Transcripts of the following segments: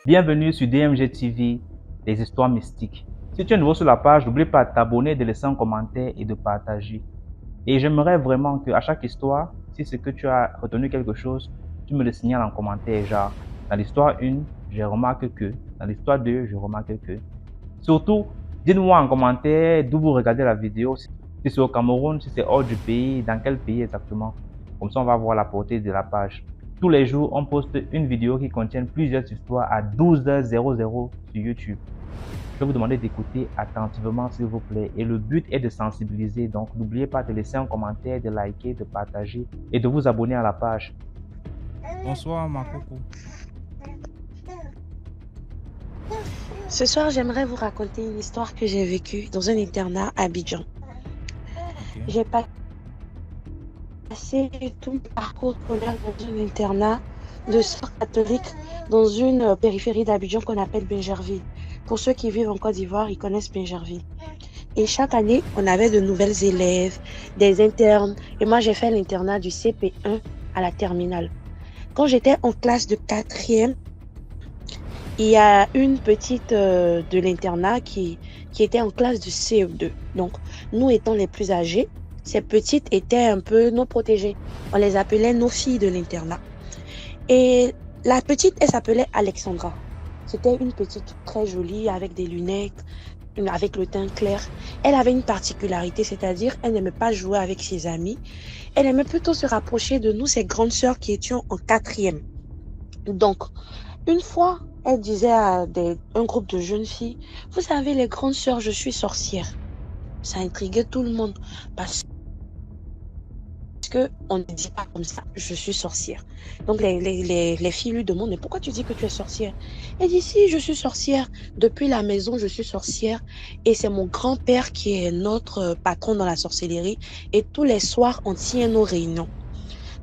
Bienvenue sur DMG TV, les histoires mystiques. Si tu es nouveau sur la page, n'oublie pas de t'abonner, de laisser un commentaire et de partager. Et j'aimerais vraiment qu'à chaque histoire, si c'est que tu as retenu quelque chose, tu me le signales en commentaire, genre, dans l'histoire 1, je remarque que, dans l'histoire 2, je remarque que. Surtout, dites-moi en commentaire d'où vous regardez la vidéo, si c'est au Cameroun, si c'est hors du pays, dans quel pays exactement. Comme ça, on va voir la portée de la page. Tous les jours, on poste une vidéo qui contient plusieurs histoires à 12h00 sur YouTube. Je vais vous demander d'écouter attentivement s'il vous plaît et le but est de sensibiliser, donc n'oubliez pas de laisser un commentaire, de liker, de partager et de vous abonner à la page. Bonsoir Makoko. Ce soir, j'aimerais vous raconter une histoire que j'ai vécue dans un internat à Abidjan. Okay. J'ai passé tout mon parcours scolaire dans un internat de sœurs catholiques dans une périphérie d'Abidjan qu'on appelle Bingerville. Pour ceux qui vivent en Côte d'Ivoire, ils connaissent Bingerville. Et chaque année, on avait de nouvelles élèves, des internes. Et moi, j'ai fait l'internat du CP1 à la terminale. Quand j'étais en classe de 4e, il y a une petite de l'internat qui était en classe de CE2. Donc, nous étant les plus âgés, ces petites étaient un peu nos protégées. On les appelait nos filles de l'internat. Et la petite, elle s'appelait Alexandra. C'était une petite très jolie avec des lunettes, avec le teint clair. Elle avait une particularité, c'est-à-dire elle n'aimait pas jouer avec ses amis. Elle aimait plutôt se rapprocher de nous, ses grandes sœurs qui étions en 4e. Donc, une fois, elle disait à un groupe de jeunes filles, « Vous savez, les grandes sœurs, je suis sorcière. » Ça intriguait tout le monde parce qu'on ne dit pas comme ça, « Je suis sorcière. » Donc, les filles lui demandent, « Mais pourquoi tu dis que tu es sorcière ?» Elle dit, « Si, je suis sorcière. Depuis la maison, je suis sorcière. Et c'est mon grand-père qui est notre patron dans la sorcellerie. Et tous les soirs, on tient nos réunions. »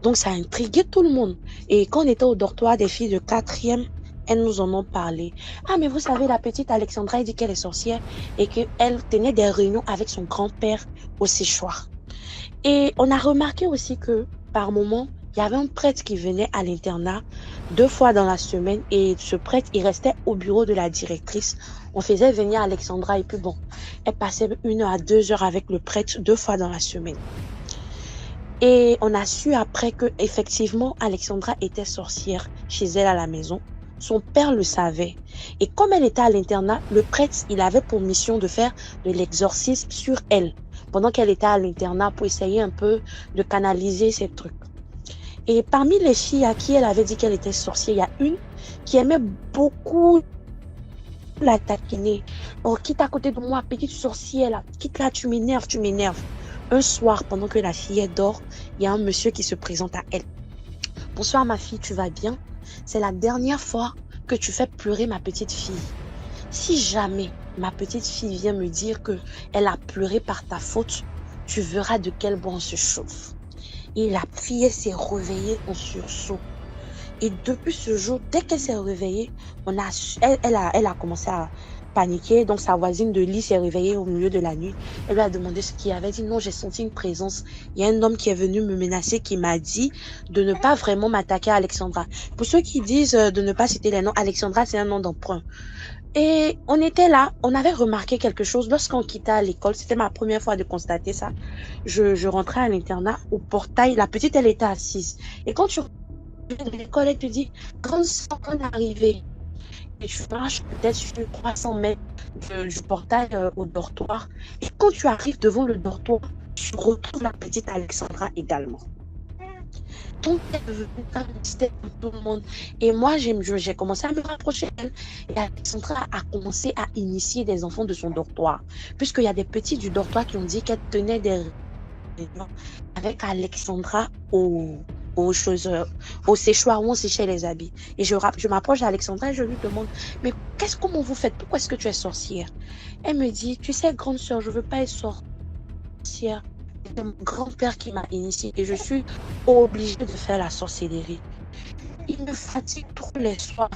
Donc, ça intriguait tout le monde. Et quand on était au dortoir des filles de 4e, elles nous en ont parlé. « Ah, mais vous savez, la petite Alexandra, elle dit qu'elle est sorcière et qu'elle tenait des réunions avec son grand-père au séchoir. » Et on a remarqué aussi que, par moment, il y avait un prêtre qui venait à l'internat 2 fois dans la semaine et ce prêtre, il restait au bureau de la directrice. On faisait venir Alexandra et puis bon, elle passait 1 à 2 heures avec le prêtre 2 fois dans la semaine. Et on a su après que effectivement Alexandra était sorcière chez elle à la maison. Son père le savait. Et comme elle était à l'internat, le prêtre, il avait pour mission de faire de l'exorcisme sur elle pendant qu'elle était à l'internat pour essayer un peu de canaliser ces trucs. Et parmi les filles à qui elle avait dit qu'elle était sorcière, il y a une qui aimait beaucoup la taquiner. Oh, quitte à côté de moi, petite sorcière là, quitte là, tu m'énerves, tu m'énerves. Un soir, pendant que la fille dort, il y a un monsieur qui se présente à elle. « Bonsoir ma fille, tu vas bien? C'est la dernière fois que tu fais pleurer ma petite fille. Si jamais ma petite fille vient me dire qu'elle a pleuré par ta faute, tu verras de quel bois on se chauffe. » Et la fille s'est réveillée en sursaut. Et depuis ce jour, dès qu'elle s'est réveillée, elle a commencé à paniquer. Donc sa voisine de lit s'est réveillée au milieu de la nuit. Elle lui a demandé ce qu'il y avait. Dit non, j'ai senti une présence. Il y a un homme qui est venu me menacer, qui m'a dit de ne pas vraiment m'attaquer à Alexandra. Pour ceux qui disent de ne pas citer les noms, Alexandra c'est un nom d'emprunt. Et on était là, on avait remarqué quelque chose lorsqu'on quittait l'école. C'était ma première fois de constater ça. Je rentrais à l'internat, au portail. La petite, elle était assise. Et quand tu de l'école, elle te dit, quand on est arrivé, et tu marches peut-être sur 300 mètres du portail au dortoir, et quand tu arrives devant le dortoir, tu retrouves la petite Alexandra également. Donc, elle est devenue comme tout le monde. Et moi, j'ai commencé à me rapprocher d'elle. Et Alexandra a commencé à initier des enfants de son dortoir. Puisqu'il y a des petits du dortoir qui ont dit qu'elle tenait des réunions avec Alexandra au séchoir où on séchait les habits. Et je m'approche d'Alexandra et je lui demande, mais comment vous faites? Pourquoi est-ce que tu es sorcière? Elle me dit, tu sais, grande sœur, je veux pas être sorcière. C'est mon grand-père qui m'a initiée et je suis obligée de faire la sorcellerie. Il il me fatigue tous les soirs.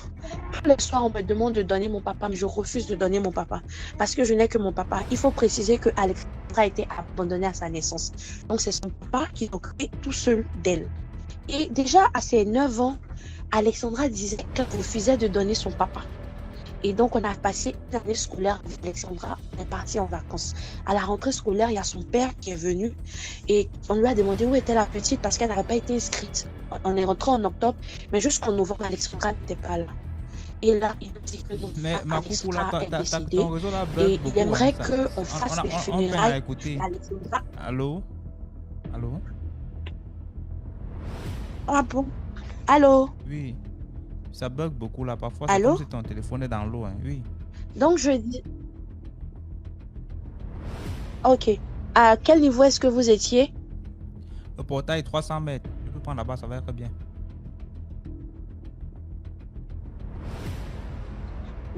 Tous les soirs, on me demande de donner mon papa, mais je refuse de donner mon papa. Parce que je n'ai que mon papa. Il faut préciser que Alexandra a été abandonnée à sa naissance. Donc, c'est son papa qui s'occupait tout seul d'elle. Et déjà, à ses 9 ans, Alexandra disait qu'elle refusait de donner son papa. Et donc, on a passé une année scolaire avec Alexandra. On est parti en vacances. À la rentrée scolaire, il y a son père qui est venu et on lui a demandé où était la petite parce qu'elle n'avait pas été inscrite. On est rentré en octobre, mais jusqu'en novembre, Alexandra n'était pas là. Et là, il nous dit que notre Mais frère ma coucou, là, Alexandra est décédée ton réseau là et bug il beaucoup. aimerait Ça, qu'on fasse les on peine à funérailles écouter. d'Alexandra. Allô? Allô? Ah bon? Allô? Oui. Ça bug beaucoup là. Parfois, c'est Allô? comme si ton téléphone est dans l'eau. Hein. Oui. Donc, je dis... Ok. À quel niveau est-ce que vous étiez? Le portail 300 mètres. Je peux prendre là-bas, ça va être bien.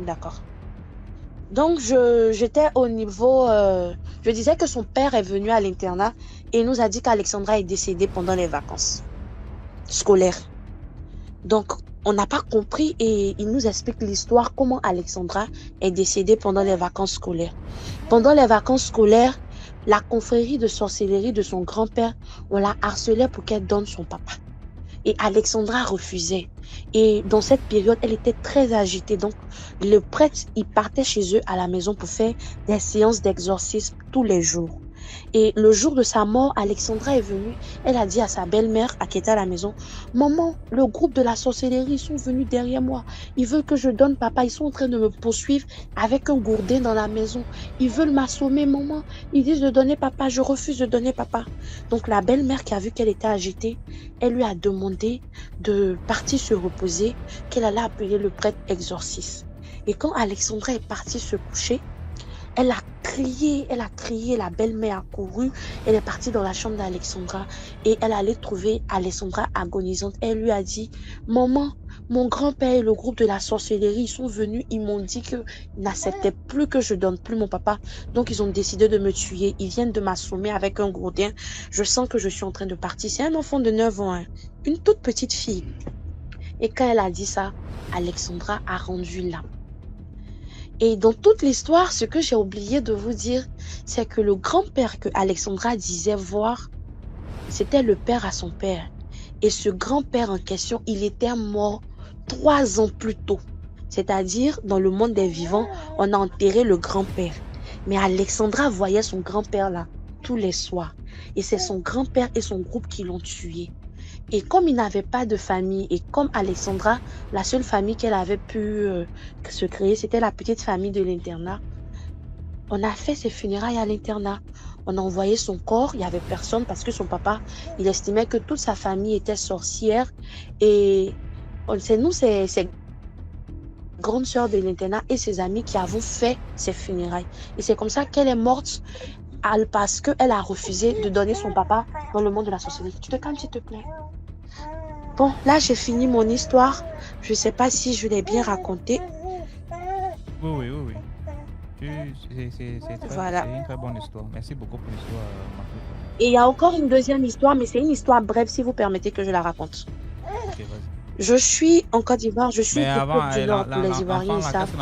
D'accord. Donc, j'étais au niveau... je disais que son père est venu à l'internat et il nous a dit qu'Alexandra est décédée pendant les vacances scolaires. Donc, on n'a pas compris et il nous explique l'histoire, comment Alexandra est décédée pendant les vacances scolaires. Pendant les vacances scolaires, la confrérie de sorcellerie de son grand-père, on la harcelait pour qu'elle donne son papa. Et Alexandra refusait. Et dans cette période, elle était très agitée. Donc, le prêtre, il partait chez eux à la maison pour faire des séances d'exorcisme tous les jours. Et le jour de sa mort, Alexandra est venue. Elle a dit à sa belle-mère, qui était à la maison, « Maman, le groupe de la sorcellerie, ils sont venus derrière moi. Ils veulent que je donne papa. Ils sont en train de me poursuivre avec un gourdin dans la maison. Ils veulent m'assommer, maman. Ils disent de donner papa. Je refuse de donner papa. » Donc la belle-mère qui a vu qu'elle était agitée, elle lui a demandé de partir se reposer, qu'elle allait appeler le prêtre exorciste. Et quand Alexandra est partie se coucher, elle a crié, la belle-mère a couru, elle est partie dans la chambre d'Alexandra et elle allait trouver Alexandra agonisante. Elle lui a dit, « Maman, mon grand-père et le groupe de la sorcellerie, ils sont venus, ils m'ont dit qu'ils n'acceptaient plus que je donne plus mon papa. Donc ils ont décidé de me tuer, ils viennent de m'assommer avec un gourdin. Je sens que je suis en train de partir. » C'est un enfant de 9 ans, hein, une toute petite fille. Et quand elle a dit ça, Alexandra a rendu l'âme. Et dans toute l'histoire, ce que j'ai oublié de vous dire, c'est que le grand-père que Alexandra disait voir, c'était le père à son père. Et ce grand-père en question, il était mort 3 ans plus tôt. C'est-à-dire, dans le monde des vivants, on a enterré le grand-père. Mais Alexandra voyait son grand-père là, tous les soirs. Et c'est son grand-père et son groupe qui l'ont tué. Et comme il n'avait pas de famille, et comme Alexandra, la seule famille qu'elle avait pu se créer, c'était la petite famille de l'internat, on a fait ses funérailles à l'internat. On a envoyé son corps, il n'y avait personne parce que son papa, il estimait que toute sa famille était sorcière. Et c'est nous, ses grandes sœurs de l'internat et ses amis qui avons fait ses funérailles. Et c'est comme ça qu'elle est morte parce qu'elle a refusé de donner son papa dans le monde de la sorcellerie. Tu te calmes, s'il te plaît. Bon, là, j'ai fini mon histoire. Je ne sais pas si je l'ai bien racontée. Oui. C'est Voilà. une très bonne histoire. Merci beaucoup pour l'histoire, Makoto. Et il y a encore une deuxième histoire, mais c'est une histoire brève, si vous permettez que je la raconte. Ok, vas-y. Je suis en Côte d'Ivoire, je suis Mais au avant, Côte du Nord pour les Ivoiriens, ils savent.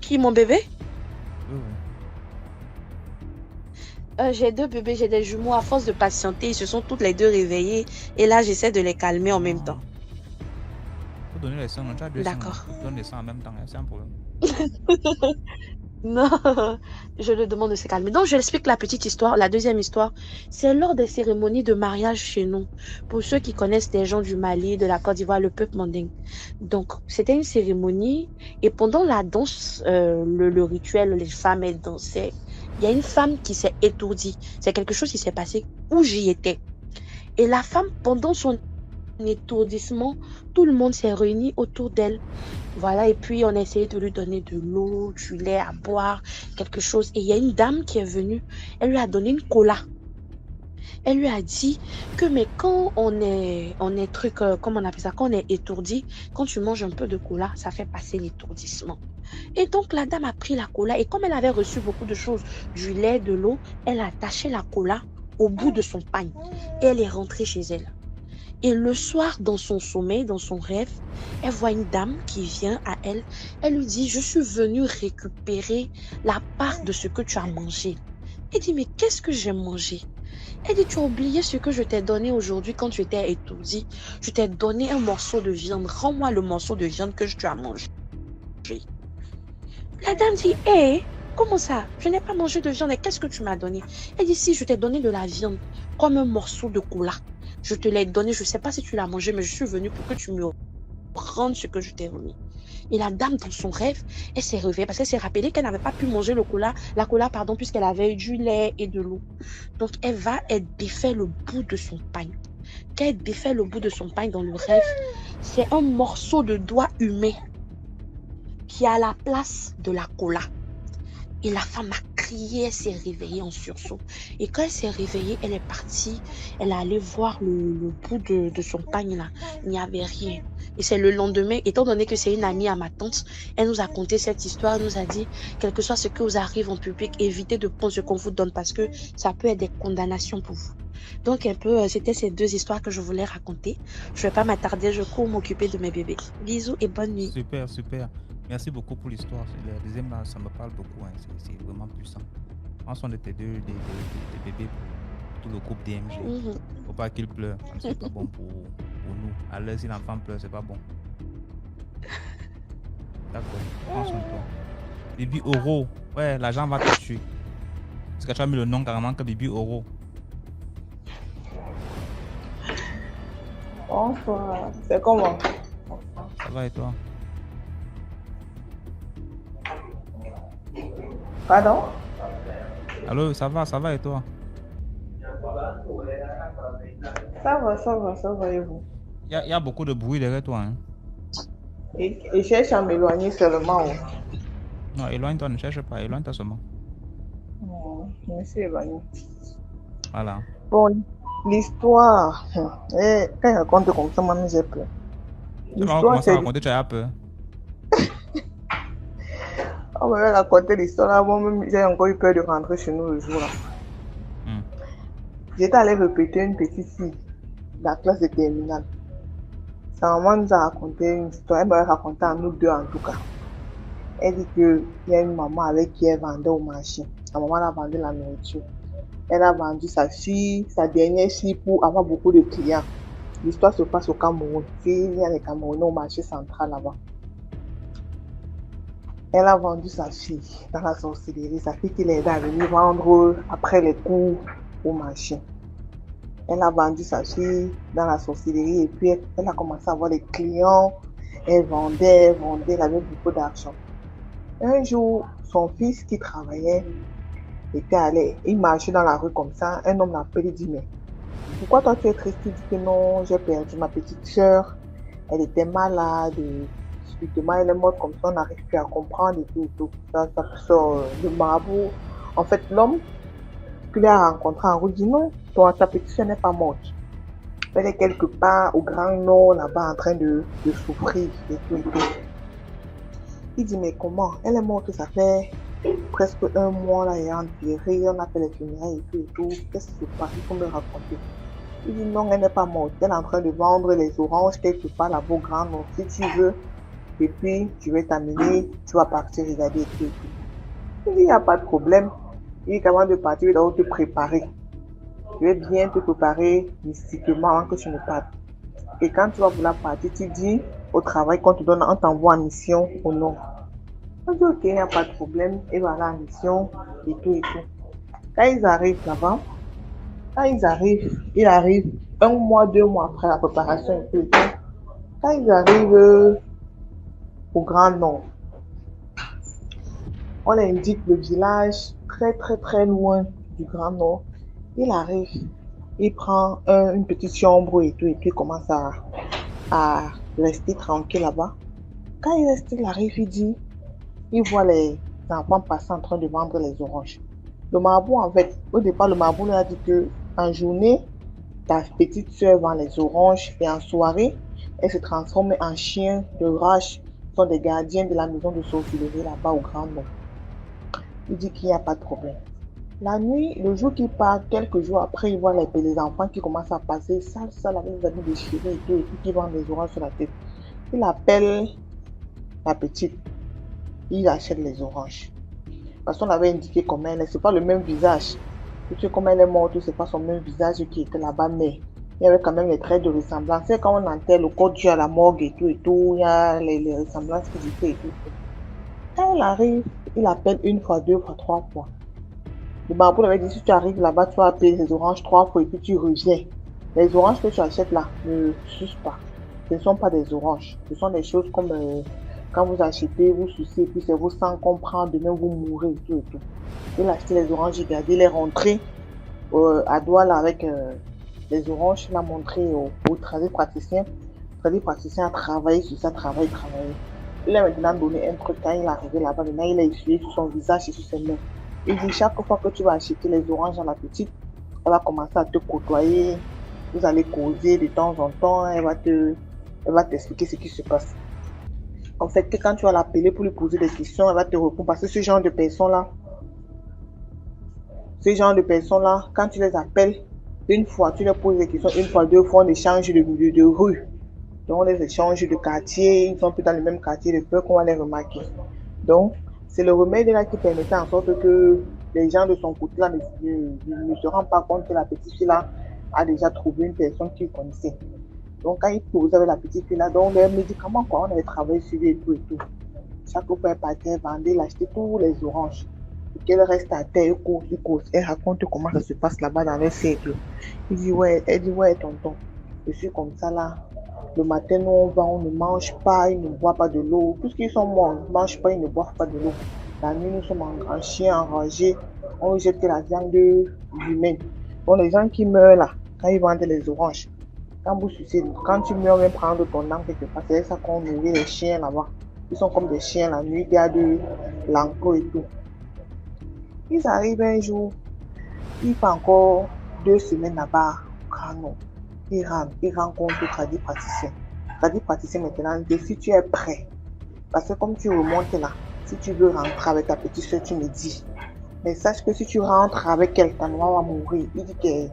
Qui, mon bébé? Oui. J'ai 2 bébés, j'ai des jumeaux. À force de patienter, ils se sont toutes les 2 réveillés. Et là, j'essaie de les calmer en même temps. Faut donner les seins, tu as 2 seins. D'accord. Donne les seins en même temps, c'est un problème. Non, je le demande de se calmer. Donc, je explique la petite histoire, la deuxième histoire. C'est lors des cérémonies de mariage chez nous. Pour ceux qui connaissent des gens du Mali, de la Côte d'Ivoire, le peuple manding. Donc, c'était une cérémonie. Et pendant la danse, le rituel, les femmes, elles dansaient. Il y a une femme qui s'est étourdie. C'est quelque chose qui s'est passé où j'y étais. Et la femme, pendant son étourdissement, tout le monde s'est réuni autour d'elle. Voilà, et puis on a essayé de lui donner de l'eau, du lait à boire, quelque chose. Et il y a une dame qui est venue, elle lui a donné une cola. Elle lui a dit que mais quand on est comment on appelle ça, quand on est étourdi, quand tu manges un peu de cola, ça fait passer l'étourdissement. Et donc la dame a pris la cola et comme elle avait reçu beaucoup de choses, du lait, de l'eau, elle a attaché la cola au bout de son pagne. Et elle est rentrée chez elle. Et le soir, dans son sommeil, dans son rêve, elle voit une dame qui vient à elle. Elle lui dit, je suis venue récupérer la part de ce que tu as mangé. Elle dit, mais qu'est-ce que j'ai mangé? Elle dit, tu as oublié ce que je t'ai donné aujourd'hui quand tu étais étourdi. Je t'ai donné un morceau de viande. Rends-moi le morceau de viande que tu as mangé. La dame dit, hé, comment ça? Je n'ai pas mangé de viande. Et qu'est-ce que tu m'as donné? Elle dit, si, je t'ai donné de la viande, comme un morceau de cola. Je te l'ai donné, je ne sais pas si tu l'as mangé, mais je suis venue pour que tu me rendes ce que je t'ai remis. Et la dame, dans son rêve, elle s'est réveillée parce qu'elle s'est rappelée qu'elle n'avait pas pu manger la cola, puisqu'elle avait du lait et de l'eau. Donc, elle défait le bout de son pagne. Quand elle défait le bout de son pagne dans le rêve, c'est un morceau de doigt humain qui est à la place de la cola. Et la femme a crié, elle s'est réveillée en sursaut. Et quand elle s'est réveillée, elle est partie, elle est allée voir le bout de son pagne là. Il n'y avait rien. Et c'est le lendemain, étant donné que c'est une amie à ma tante, elle nous a conté cette histoire, elle nous a dit, quel que soit ce que vous arrive en public, évitez de prendre ce qu'on vous donne parce que ça peut être des condamnations pour vous. Donc un peu, c'était ces deux histoires que je voulais raconter. Je ne vais pas m'attarder, je cours m'occuper de mes bébés. Bisous et bonne nuit. Super, super. Merci beaucoup pour l'histoire. La deuxième, là, ça me parle beaucoup. Hein. C'est vraiment puissant. En sont des bébés pour tout le groupe DMG. Faut pas qu'ils pleurent. C'est pas bon pour nous. À l'heure, si l'enfant pleure, c'est pas bon. D'accord. Prends soin de toi. Bibi Oro. Ouais, l'agent va te tuer. Parce que tu as mis le nom carrément que Bibi Oro. Bonsoir. C'est comment? Ça va et toi? Pardon? Allô, ça va et toi? Ça va et vous? Il y a beaucoup de bruit derrière toi. Hein? Et je cherche à m'éloigner seulement. Non, éloigne-toi, ne cherche pas, éloigne-toi seulement. Je me suis éloignée. Voilà. Bon, l'histoire, quand elle raconte comme ça, moi j'ai peur. Tu vas commencer à raconter, tu as peur. On va raconter l'histoire là, moi-même j'ai encore eu peur de rentrer chez nous le jour là. J'étais allée répéter une petite fille de la classe de terminale. Sa maman nous a raconté une histoire, elle m'a raconté à nous deux en tout cas. Elle dit qu'il y a une maman avec qui elle vendait au marché. La maman a vendu la nourriture. Elle a vendu sa fille, sa dernière fille pour avoir beaucoup de clients. L'histoire se passe au Cameroun. Il y a les Camerounais au marché central là-bas. Elle a vendu sa fille dans la sorcellerie. Sa fille qui l'aidait à venir vendre après les cours au marché. Elle a vendu sa fille dans la sorcellerie et puis elle a commencé à avoir des clients. Elle vendait, elle avait beaucoup d'argent. Un jour, son fils qui travaillait était allé, il marchait dans la rue comme ça. Un homme l'appelle et dit, mais pourquoi toi tu es triste? Il dit que non, j'ai perdu ma petite soeur. Elle était malade. Subitement, elle est morte comme ça, on n'arrive plus à comprendre et tout. Ça sort de marabout. En fait, l'homme qu'il a rencontré en route dit non, ta petite soeur n'est pas morte. Elle est quelque part au Grand Nord, là-bas, en train de souffrir et tout. Il dit, mais comment? Elle est morte, ça fait presque un mois, là, elle est enterrée, on a fait les funérailles et tout. Qu'est-ce qui se passe? Il faut me raconter. Il dit, non, elle n'est pas morte. Elle est en train de vendre les oranges quelque part là-bas au Grand Nord. Si tu veux, et puis je vais t'amener, tu vas partir regarder et tout. Il dit, il n'y a pas de problème. Il dit, avant de partir, il doit te préparer. Je vais bien te préparer mystiquement avant que tu ne partes. Et quand tu vas vouloir partir, tu dis au travail qu'on te donne, on t'envoie en mission au nord. On dit, ok, il n'y a pas de problème. Et voilà, en mission et tout. Quand ils arrivent là-bas, il arrive 1 mois, 2 mois après la préparation et tout. Quand ils arrivent au Grand Nord, on indique le village très très très loin du Grand Nord. Il arrive, il prend une petite chambre et tout, et puis il commence à rester tranquille là-bas. Quand il arrive, il voit les enfants passer en train de vendre les oranges. Le marabout, en fait, au départ, le marabout lui a dit que en journée, ta petite soeur vend les oranges et en soirée, elle se transforme en chien de rage. Ce sont des gardiens de la maison de sorcellerie là-bas au Grand Nord. Il dit qu'il n'y a pas de problème. La nuit, le jour qu'il part, quelques jours après, il voit les enfants qui commencent à passer, sale, avec les habits déchirés et puis qui vendent des oranges sur la tête. Il appelle la petite, il achète les oranges. Parce qu'on avait indiqué comment elle est, c'est pas le même visage. Tu sais, comme elle est morte, c'est pas son même visage qui était là-bas, mais il y avait quand même les traits de ressemblance. C'est quand on enterre le corps dû à la morgue et tout, il y a les ressemblances physiques et tout. Quand elle arrive, il appelle une fois, deux fois, trois fois. Le marabout avait dit, si tu arrives là-bas, tu vas payer les oranges trois fois et puis tu reviens. Les oranges que tu achètes là, ne sucent pas. Ce ne sont pas des oranges. Ce sont des choses comme quand vous achetez, vous sucez, et puis c'est vos sangs qu'on prend, demain vous mourrez et tout et tout. Il a acheté les oranges, il gardé, il est rentré à Douala avec les oranges, il a montré au tradit praticien. Le tradit praticien a travaillé sur ça, travaillé. Il a maintenant donné un truc quand il est arrivé là-bas. Maintenant, il a essuyé sur son visage et sur ses mains. Il dit, chaque fois que tu vas acheter les oranges à la petite, elle va commencer à te côtoyer. Vous allez causer de temps en temps. Elle va t'expliquer ce qui se passe. En fait, que quand tu vas l'appeler pour lui poser des questions, elle va te répondre. Parce que ce genre de personnes-là, quand tu les appelles, une fois, tu leur poses des questions, une fois, deux fois, on échange de rue. Donc, on les échange de quartier. Ils sont plus dans le même quartier de peur qu'on va les remarquer. Donc, c'est le remède là qui permettait en sorte que les gens de son côté là ne se rendent pas compte que la petite fille là a déjà trouvé une personne qu'il connaissait. Donc, quand il posait avec la petite fille là, donc les médicaments, quoi, on avait travaillé sur lui et tout et tout. Chaque fois qu'elle partait, elle vendait, elle achetait tous les oranges. Et qu'elle reste à terre, il cause. Elle raconte comment ça se passe là-bas dans le cercle. Elle dit, ouais, tonton, je suis comme ça là. Le matin, nous, on va, on ne mange pas, ils ne boivent pas de l'eau. Puisqu'ils sont morts, ils ne mangent pas, ils ne boivent pas de l'eau. La nuit, nous sommes en grand chien enragés. On jette la viande humaine. Bon, les gens qui meurent là, quand ils vendent les oranges, quand tu meurs, même prendre ton âme quelque part, c'est ça qu'on nourrit les chiens là-bas. Ils sont comme des chiens la nuit, il y a de l'enclos et tout. Ils arrivent un jour, il fait encore 2 semaines là-bas, Grano. Il rencontre le tradit praticien. Le tradit praticien maintenant dit si tu es prêt. Parce que comme tu remontes là, si tu veux rentrer avec ta petite soeur, tu me dis. Mais sache que si tu rentres avec elle, ta maman va mourir. Il dit que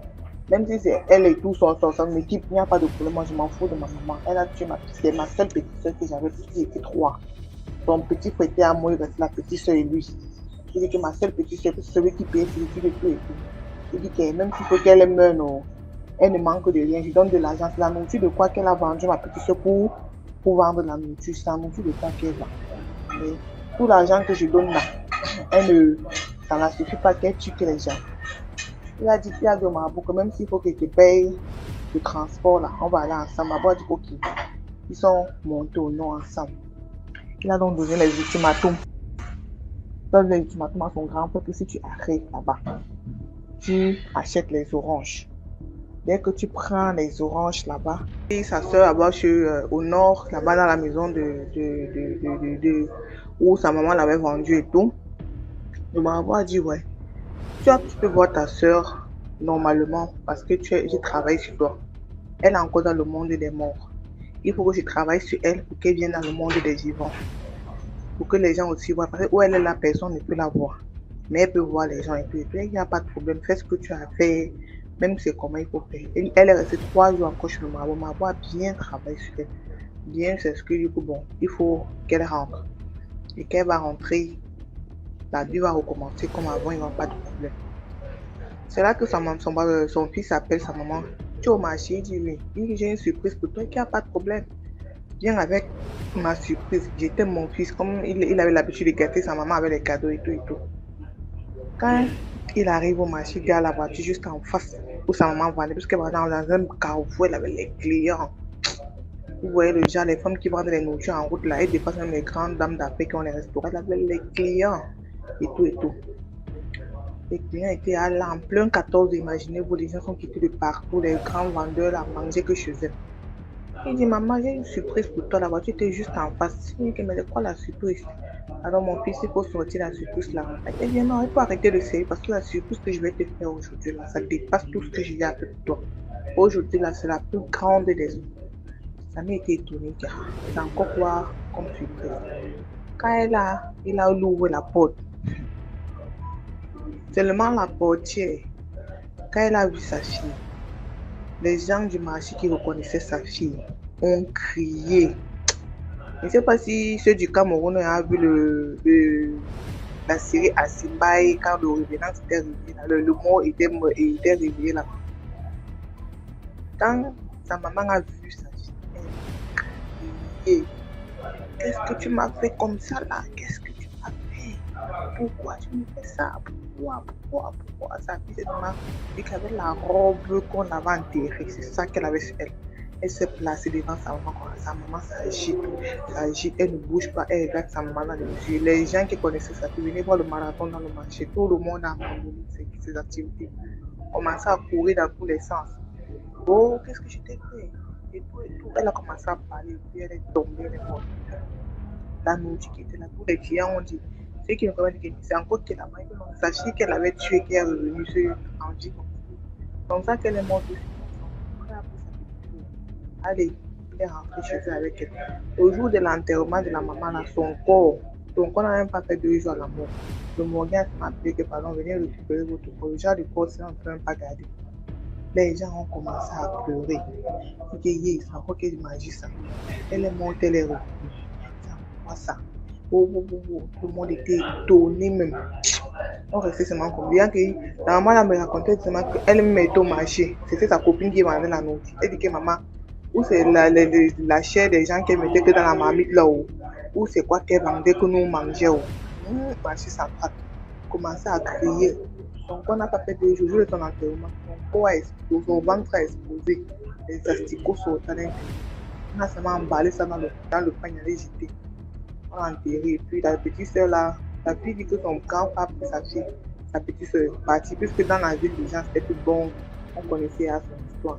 même si c'est elle et tout son équipe, il n'y a pas de problème. Moi, je m'en fous de ma maman. Elle a tué c'est ma seule petite soeur que j'avais, qui était 3. Son petit frère était à moi, il restait la petite soeur et lui. Il dit que ma seule petite soeur, c'est celui qui paye ses études et tout et tout. Il dit que même s'il faut qu'elle meure, non. Elle ne manque de rien, je donne de l'argent. C'est la nourriture de quoi qu'elle a vendu ma petite soeur pour vendre la nourriture. C'est la nourriture de quoi qu'elle vend. Mais tout l'argent que je donne là, ça ne suffit pas qu'elle tue les gens. Il a dit qu'il y a de marabout que même s'il faut qu'il te paye le transport là, on va aller ensemble. Marabout a dit ok. Ils sont montés au nom ensemble. Il a donc donné les ultimatums. Il donne les ultimatums à son grand-père que si tu arrives là-bas, tu achètes les oranges. Dès que tu prends les oranges là-bas, et sa soeur là-bas au nord, là-bas dans la maison où sa maman l'avait vendu et tout, le marabout a dit ouais, tu peux voir ta soeur normalement parce que je travaille sur toi. Elle est encore dans le monde des morts. Il faut que je travaille sur elle pour qu'elle vienne dans le monde des vivants. Pour que les gens aussi voient. Parce que où elle est la personne ne peut la voir. Mais elle peut voir les gens et tout. Il n'y a pas de problème. Fais ce que tu as fait. Même c'est comment il faut faire. Elle est restée 3 jours encore chez le marabout. Le marabout a bien travaillé sur elle. Bien, c'est ce que du coup, bon, il faut qu'elle rentre. Et qu'elle va rentrer, la vie va recommencer comme avant, il n'y aura pas de problème. C'est là que son fils appelle sa maman. Tu es au marché, il dit oui. Il dit j'ai une surprise pour toi, il n'y a pas de problème. Viens avec ma surprise. J'étais mon fils, comme il avait l'habitude de gâter sa maman avec les cadeaux et tout et tout. Quand il arrive au marché, il y a la voiture juste en face où sa maman vendait, parce qu'elle va dans un carrefour, elle avait les clients. Vous voyez le genre, les femmes qui vendent les nourritures en route là, elles dépassent même les grandes dames d'Afrique qui ont les restaurants, elle avait les clients et tout et tout. Les clients étaient là en plein 14, imaginez-vous, les gens sont quittés de partout, les grands vendeurs là mangeaient que chez eux. Il dit maman, j'ai une surprise pour toi, la voiture était juste en face. Il dit mais c'est quoi la surprise? Alors mon fils, il faut sortir la surprise là. Elle dit non, il faut arrêter de essayer parce que la surprise que je vais te faire aujourd'hui là, ça dépasse tout ce que j'ai fait pour toi. Aujourd'hui là, c'est la plus grande des autres. Ça m'a été étonné car c'est encore quoi comme surprise. Quand il a ouvert la porte, Seulement la portière, quand elle a vu sa fille, les gens du marché qui reconnaissaient sa fille ont crié. Je ne sais pas si ceux du Cameroun ont vu la série Asimbaï quand le revenant était réveillé, le mot était réveillé là. Quand sa maman a vu sa fille, elle a crié. Qu'est-ce que tu m'as fait comme ça là? Qu'est-ce que tu m'as fait? Pourquoi tu me fais ça? Pourquoi? Sa fille, cette maman, dit qu'elle avait la robe qu'on avait enterrée. C'est ça qu'elle avait sur elle. Elle s'est placée devant sa maman. Sa maman s'agite, elle ne bouge pas, elle regarde sa maman dans les yeux. Les gens qui connaissaient sa fille venaient voir le marathon dans le marché. Tout le monde a abandonné ses activités. On commençait à courir dans tous les sens. Oh, qu'est-ce que je t'ai fait? Et tout. Elle a commencé à parler, puis elle est tombée, elle est morte. La nourriture qui était là, tous les clients ont dit, ceux qui ne connaissent pas, c'est encore qu'elle a marié, sa fille qu'elle avait tuée, qui est revenue en vie. Comme ça qu'elle est morte aussi. Allez, il est rentré chez elle avec elle. Au jour de l'enterrement de la maman, là, son corps n'a même pas fait 2 jours à la mort. Le Morgan m'a appelé que pardon, venez récupérer votre corps. Le genre du corps, c'est en train de pas garder. Les gens ont commencé à pleurer. Il faut encore qu'elle imagine ça. Elle est morte, elle est revenue. C'est quoi ça? Oh. Tout le monde était étonné même. On restait seulement comme bien que la maman me racontait seulement qu'elle m'était au marché. C'était sa copine qui vendait la nourriture. Elle dit que maman, ou c'est la chair des gens qu'elle mettait que dans la marmite là-haut, ou c'est quoi qu'elle vendait que nous mangeons. Marché central. Commençait à crier. Donc on n'a pas fait 2 jours de son enterrement. Son corps a explosé, son ventre a explosé. Les asticots sortaient d'un coup. On a seulement emballé ça dans le pain, il allait jeter. On a enterré. Et puis la petite soeur là, la fille dit que son grand frère pour sa fille, sa petite soeur est partie, puisque dans la ville des gens c'était plus bon, on connaissait à son histoire.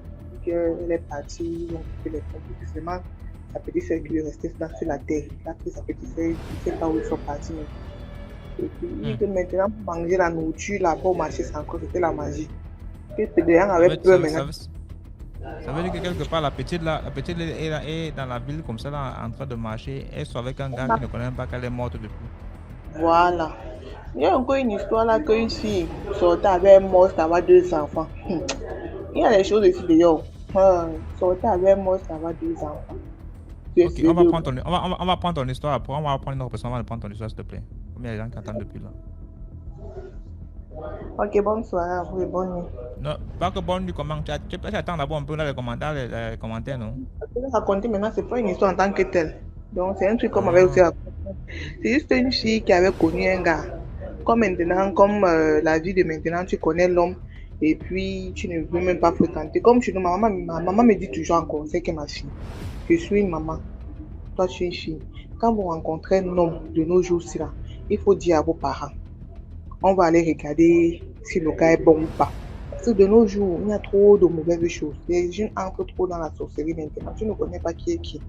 Elle est partie, on fait les fonds, puis seulement sa petite soeur qui lui restait sur la terre. Là, puis sa petite soeur, je ne sais pas où ils sont partis. Et puis, que maintenant, pour manger la nourriture là-bas au marché, c'est encore, c'était la magie. Que les gens avaient peur maintenant. Ça veut dire que quelque part, la petite est dans la ville comme ça, là, en train de marcher. Elle soit avec un gars qui ne connaît pas qu'elle est morte depuis. Voilà. Il y a encore une histoire là qu'une fille sortait avec un monstre, avoir 2 enfants. Il y a des choses ici d'ailleurs. Sortait avec un monstre, avoir 2 enfants. Ok, on va prendre ton histoire après. On va prendre une autre personne. On va prendre ton histoire, s'il te plaît. Combien de gens qui attendent depuis là? Ok, bonne soirée à vous et bonne nuit. Non, pas que bonne nuit, comment tu peux attendre d'abord un peu dans les commentaires, non? Je vais raconter maintenant, c'est pas une histoire en tant que telle. Donc, c'est un truc qu'on m'avait aussi raconté. C'est juste une fille qui avait connu un gars. Comme maintenant, la vie de maintenant, tu connais l'homme et puis tu ne veux même pas fréquenter. Comme chez nous, ma maman me dit toujours en conseil que ma fille, je suis une maman, toi tu es une fille. Quand vous rencontrez un homme de nos jours-ci là, il faut dire à vos parents. On va aller regarder si le gars est bon ou pas. Parce que de nos jours, il y a trop de mauvaises choses. Les jeunes entrent trop dans la sorcellerie maintenant. Tu ne connais pas qui est qui.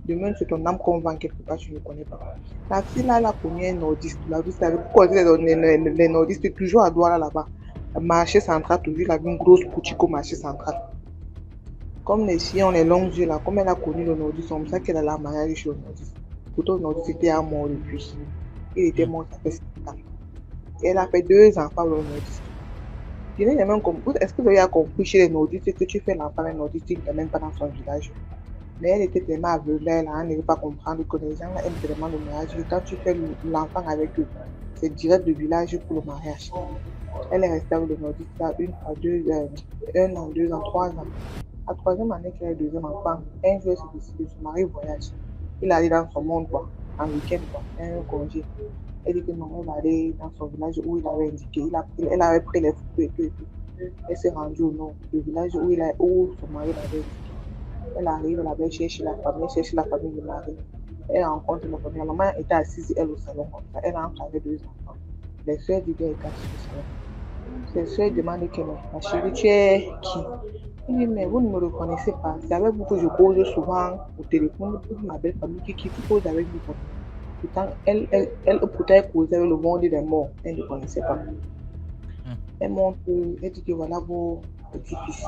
Demain, c'est ton âme qu'on vend quelque part, tu ne connais pas. La fille là, elle a connu un nordiste. Pourquoi les nordistes toujours à Douala là-bas? Marché central, toujours, il avait une grosse boutique au marché central. Comme les filles ont les longues yeux là, comme elle a connu le nordiste, c'est comme ça qu'elle a la mariage chez le nordiste. Pourtant, le nordiste était mort depuis. Il était mort, ça fait 5 ans. Elle a fait 2 enfants le nordiste. Je n'ai jamais compris. Est-ce que vous avez compris chez les nordistes que tu fais l'enfant d'un nordiste, il ne t'amène pas dans son village? Mais elle était tellement aveugle, elle n'arrivait pas à comprendre que les gens aiment tellement le mariage. Et quand tu fais l'enfant avec eux, c'est direct du village pour le mariage. Elle est restée avec le nordiste là, 1 an, 2 ans, 3 ans. À 3e année qu'elle a le 2e enfant, un jour elle s'est décidée de se marier au voyage. Il allait dans son monde, quoi, en week-end, quoi, un congé. Elle dit que non, elle va aller dans son village où il avait indiqué. Elle avait pris les photos et tout. Elle s'est rendue au nord, le village où son mari l'avait indiqué. Elle arrive, elle avait cherché la famille du mari. Elle rencontre la famille. La maman était assise, elle, au salon. Elle entre avec 2 enfants. Les soeurs du gars étaient assises au salon. Les soeurs demandent que ma chérie, tu es qui? Elle dit, mais vous ne me reconnaissez pas. C'est avec vous que je cause souvent au téléphone pour ma belle famille qui cause avec vous. Pourtant, elle causait avec le monde des morts. Elle ne connaissait pas. Elle montre, elle dit que voilà vos petits-fils.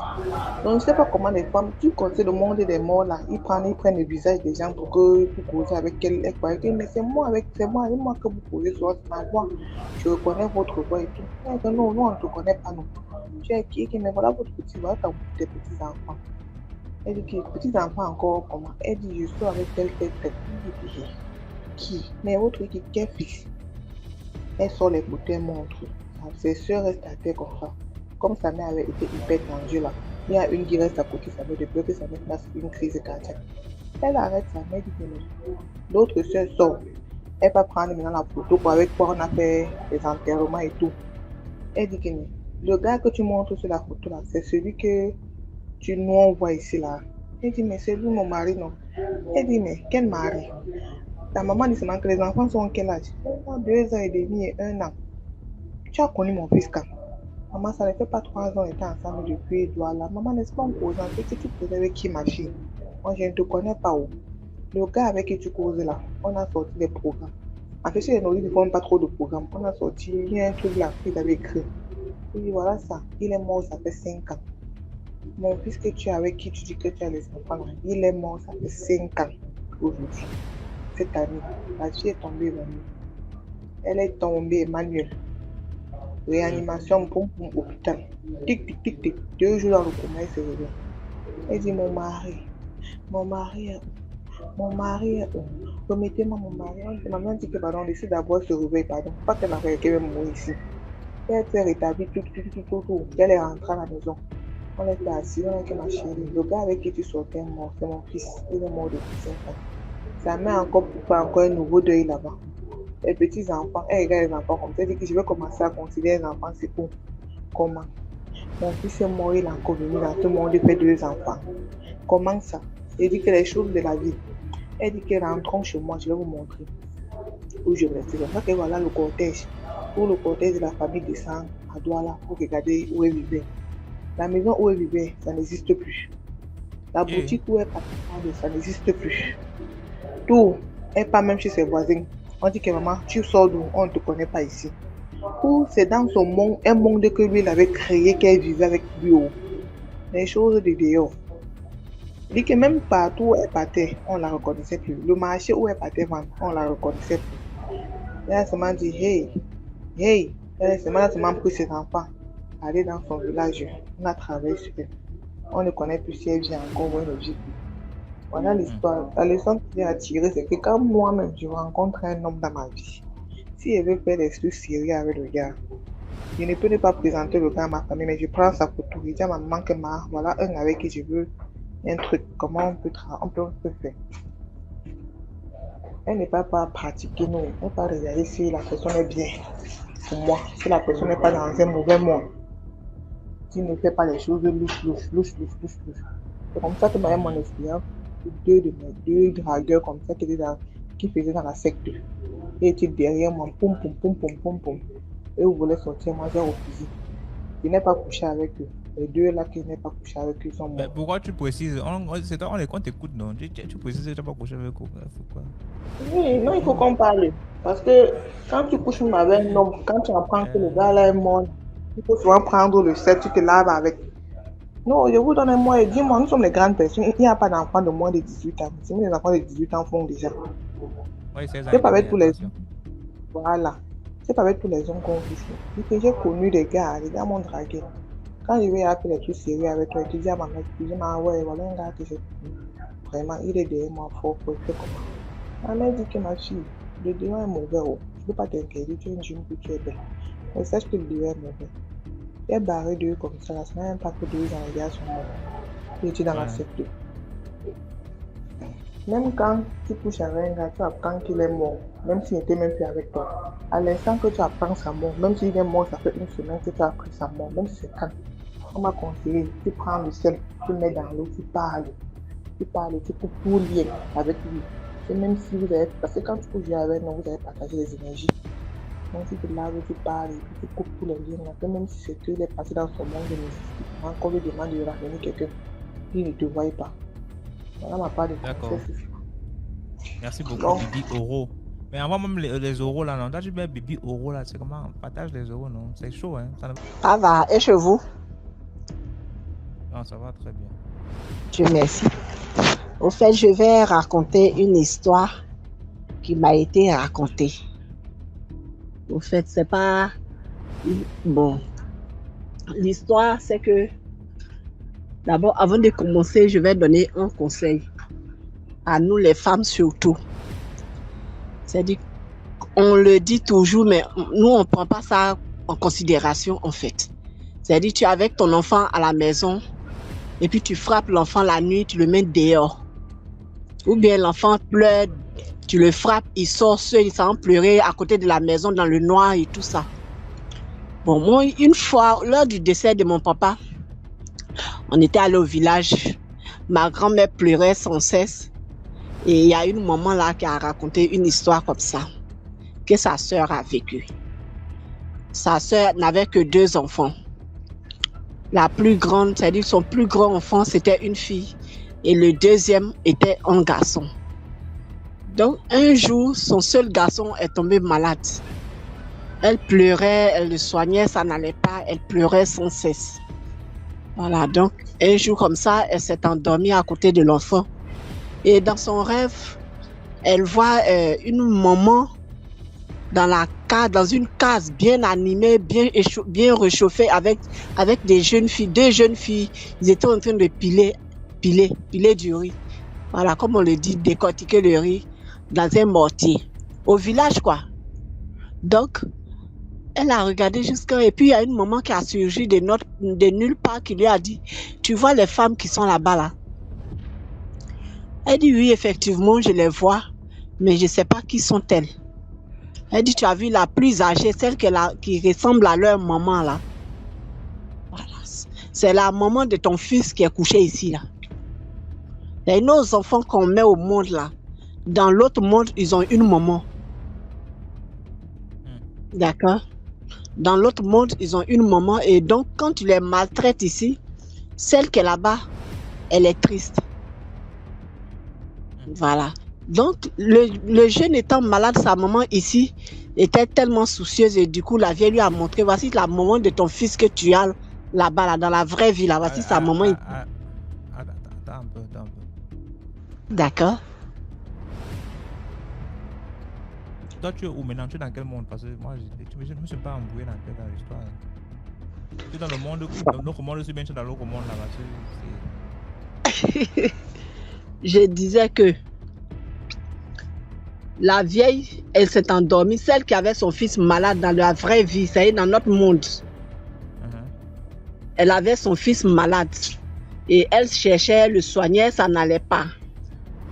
Donc, je ne sais pas comment les femmes, tu connais le monde des morts là, ils prennent le visage des gens pour causer avec elle. Elle croyait que mais c'est moi que vous causez sur ma voix. Je reconnais votre voix et tout. Elle dit non, on ne te connaît pas, non. Tu es qui, mais voilà votre petit, voilà tes petits-enfants. Elle dit que petits-enfants encore comment? Elle dit je suis avec tel. Elle dit qui? Mais votre qui, quel fils? Elle sort les photos, elle montre. Ses soeurs restent à terre comme ça. Comme sa mère avait été hyper tendue là. Il y a une qui reste à côté, ça veut de peur que sa mère fasse une crise cardiaque. Elle arrête sa mère, dit que non. L'autre soeur sort. Elle va prendre maintenant la photo pour avec quoi on a fait les enterrements et tout. Elle dit que non. Le gars que tu montres sur la photo là, c'est celui que tu nous envoies ici là. Elle dit mais c'est lui mon mari non. Elle dit mais quel mari? Ta maman dit seulement que les enfants sont en quel âge? 2 ans et demi et 1 an. Tu as connu mon fils quand? Maman, ça ne fait pas 3 ans, on était ensemble depuis Douala. Maman, n'est-ce pas en causant? Qu'est-ce que tu causais avec qui, ma fille? Moi, je ne te connais pas où. Le gars avec qui tu causes là, on a sorti des programmes. En fait, chez les nourrices, ils ne font pas trop de programmes. On a sorti, il y a un truc là, qu'il avait écrit. Il dit, voilà ça, il est mort, ça fait 5 ans. Mon fils que tu as avec qui tu dis que tu as les enfants là, il est mort, ça fait 5 ans aujourd'hui. Cette année, la fille est tombée, elle est tombée, Emmanuel. Réanimation, poum, hôpital. Tic, tic, tic, tic. 2 jours dans le coma, elle se réveille. Elle dit, mon mari, remettez-moi mon mari. Maman dit que, pardon, laissez d'abord se réveiller, pardon. Pas qu'elle m'avait qu'elle va mourir ici. Elle s'est rétablie, tout. Elle est rentrée à la maison. On était assis, on a dit, ma chérie, le gars avec qui tu sortais est mort, c'est mon fils. Il est mort depuis 5 ans. Sa mère encore un nouveau deuil là-bas. Les petits enfants, elle regarde les enfants comme ça, elle dit que je vais commencer à considérer les enfants, c'est pour comment? Mon fils est mort, il est encore venu dans ce monde, il fait 2 enfants. Comment ça? Elle dit que les choses de la vie. Elle dit que rentrons chez moi, je vais vous montrer où je reste. C'est ça que voilà le cortège. Pour le cortège de la famille descend à Douala pour regarder où elle vivait. La maison où elle vivait, ça n'existe plus. La boutique où elle partait, ça n'existe plus. Tout, elle part même chez ses voisins. On dit que maman, tu sors d'où? On ne te connaît pas ici. Ou c'est dans son monde, un monde que lui il avait créé, qu'elle vivait avec lui. Les choses de dehors. Il dit que même partout où elle partait, on ne la reconnaissait plus. Le marché où elle partait vendre, on ne la reconnaissait plus. Elle a seulement dit, hey. Elle a seulement pris ses enfants, aller dans son village. On a travaillé sur elle. On ne connaît plus si elle vit encore ou elle ne vit plus. Voilà l'histoire. La leçon que j'ai à tirer, c'est que quand moi-même je rencontre un homme dans ma vie, si elle veut faire des trucs sérieux avec le gars, je ne peux ne pas présenter le gars à ma famille, mais je prends sa photo. Je dis à ma maman que voilà un avec qui je veux un truc. Comment on peut faire? Elle n'est pas pratiquer, non. Elle n'est pas regarder si la personne est bien pour moi, si la personne n'est pas dans un mauvais monde. Tu ne fais pas les choses louches. C'est comme ça que j'ai mon expérience. 2 de mes 2 dragueurs comme ça qui faisaient dans la secte. Et étaient derrière moi, poum. Et vous voulez sortir, moi j'ai refusé. Je n'ai pas couché avec eux. Les 2 là qui n'ai pas couché avec eux sont morts. Mais pourquoi tu précises? On t'écoute, non? Tu précises que tu n'as pas couché avec eux. Pourquoi? Oui, non, il faut qu'on parle. Parce que quand tu couches avec un homme, quand tu apprends que le gars là est mort, il faut souvent prendre le sel, tu te laves avec. Non, je vous donne un mois et dis-moi, nous sommes les grandes personnes. Il n'y a pas d'enfants de moins de 18 ans. C'est les enfants de 18 ans font déjà. Oui, c'est pas avec tous les hommes. Voilà. C'est pas avec tous les hommes qu'on vit. Et que j'ai connu des gars m'ont dragué. Quand je vais appeler les trucs sérieux avec toi, tu dis à ma mère, tu dis, ouais, voilà un gars que j'ai connu. Vraiment, il est derrière moi fort, il fait comment. Ma mère dit que ma fille, le dehors est mauvais. Je ne peux pas t'inquiéter, tu es une jeune que tu es belle. Mais sache que le dehors est mauvais. Elle est barrée d'eux comme ça, ça n'a même pas que 2 ans, les gars sont morts. Il était dans la secte. Même quand tu couches avec un gars, tu apprends qu'il est mort, même s'il n'était même plus avec toi. À l'instant que tu apprends sa mort, même s'il est mort, ça fait 1 semaine que tu as appris sa mort, même si c'est quand. On m'a conseillé, tu prends le sel, tu mets dans l'eau, tu parles, tu coupes tout lien avec lui. Et même si vous avez, parce que quand tu couches avec nous, vous avez partagé les énergies. Donc si tu laves, tu parles et puis tu coupes tous les liens, que même si c'est qu'il est passé dans son monde de nécessité, encore lui demande de ramener quelqu'un, il ne te voit pas. Voilà ma part de D'accord. conseil. Merci beaucoup, Didi Oro. Mais envoie même les euros là, non? Toi, tu mets Bibi euros là, c'est comment? On partage les euros, non? C'est chaud, hein? Ça va, et chez vous? Non, ça va très bien. Dieu merci. Au fait, je vais raconter une histoire qui m'a été racontée. Au fait, c'est pas... Bon. L'histoire, c'est que... D'abord, avant de commencer, je vais donner un conseil. À nous, les femmes surtout. C'est-à-dire, on le dit toujours, mais nous, on ne prend pas ça en considération, en fait. C'est-à-dire, tu es avec ton enfant à la maison, et puis tu frappes l'enfant la nuit, tu le mets dehors. Ou bien l'enfant pleure, tu le frappes, il sort seul, il s'en pleurer à côté de la maison, dans le noir et tout ça. Bon, moi, une fois, lors du décès de mon papa, on était allé au village. Ma grand-mère pleurait sans cesse. Et il y a une maman là qui a raconté une histoire comme ça, que sa sœur a vécue. Sa sœur n'avait que 2 enfants. La plus grande, c'est-à-dire son plus grand enfant, c'était une fille. Et le deuxième était un garçon. Donc un jour, son seul garçon est tombé malade. Elle pleurait, elle le soignait, ça n'allait pas, elle pleurait sans cesse. Voilà, donc un jour comme ça, elle s'est endormie à côté de l'enfant. Et dans son rêve, elle voit une maman dans une case bien animée, bien réchauffée avec des jeunes filles, 2 jeunes filles. Ils étaient en train de piler du riz. Voilà, comme on le dit, décortiquer le riz dans un mortier. Au village, quoi. Donc, elle a regardé jusqu'à... Et puis, il y a une maman qui a surgi de nulle part qui lui a dit, tu vois les femmes qui sont là-bas, là? Elle dit, oui, effectivement, je les vois, mais je ne sais pas qui sont-elles. Elle dit, tu as vu la plus âgée, celle qui ressemble à leur maman, là. Voilà. C'est la maman de ton fils qui est couché ici, là. Et nos enfants qu'on met au monde, là, dans l'autre monde, ils ont une maman. D'accord? Dans l'autre monde, ils ont une maman. Et donc, quand tu les maltraites ici, celle qui est là-bas, elle est triste. Voilà. Donc, le jeune étant malade, sa maman ici était tellement soucieuse et du coup, la vieille lui a montré, voici la maman de ton fils que tu as là-bas, là, dans la vraie vie, là. Voici sa maman. Attends un peu. D'accord. Toi, tu es où maintenant? Tu es dans quel monde? Parce que moi, je ne me suis pas embrouillé dans l'histoire. Tu es dans le monde, dans l'autre monde, je suis bien sûr dans l'autre monde, là-bas. Je disais que la vieille, elle s'est endormie, celle qui avait son fils malade dans la vraie vie, c'est-à-dire dans notre monde. Elle avait son fils malade et elle cherchait, elle le soignait, ça n'allait pas.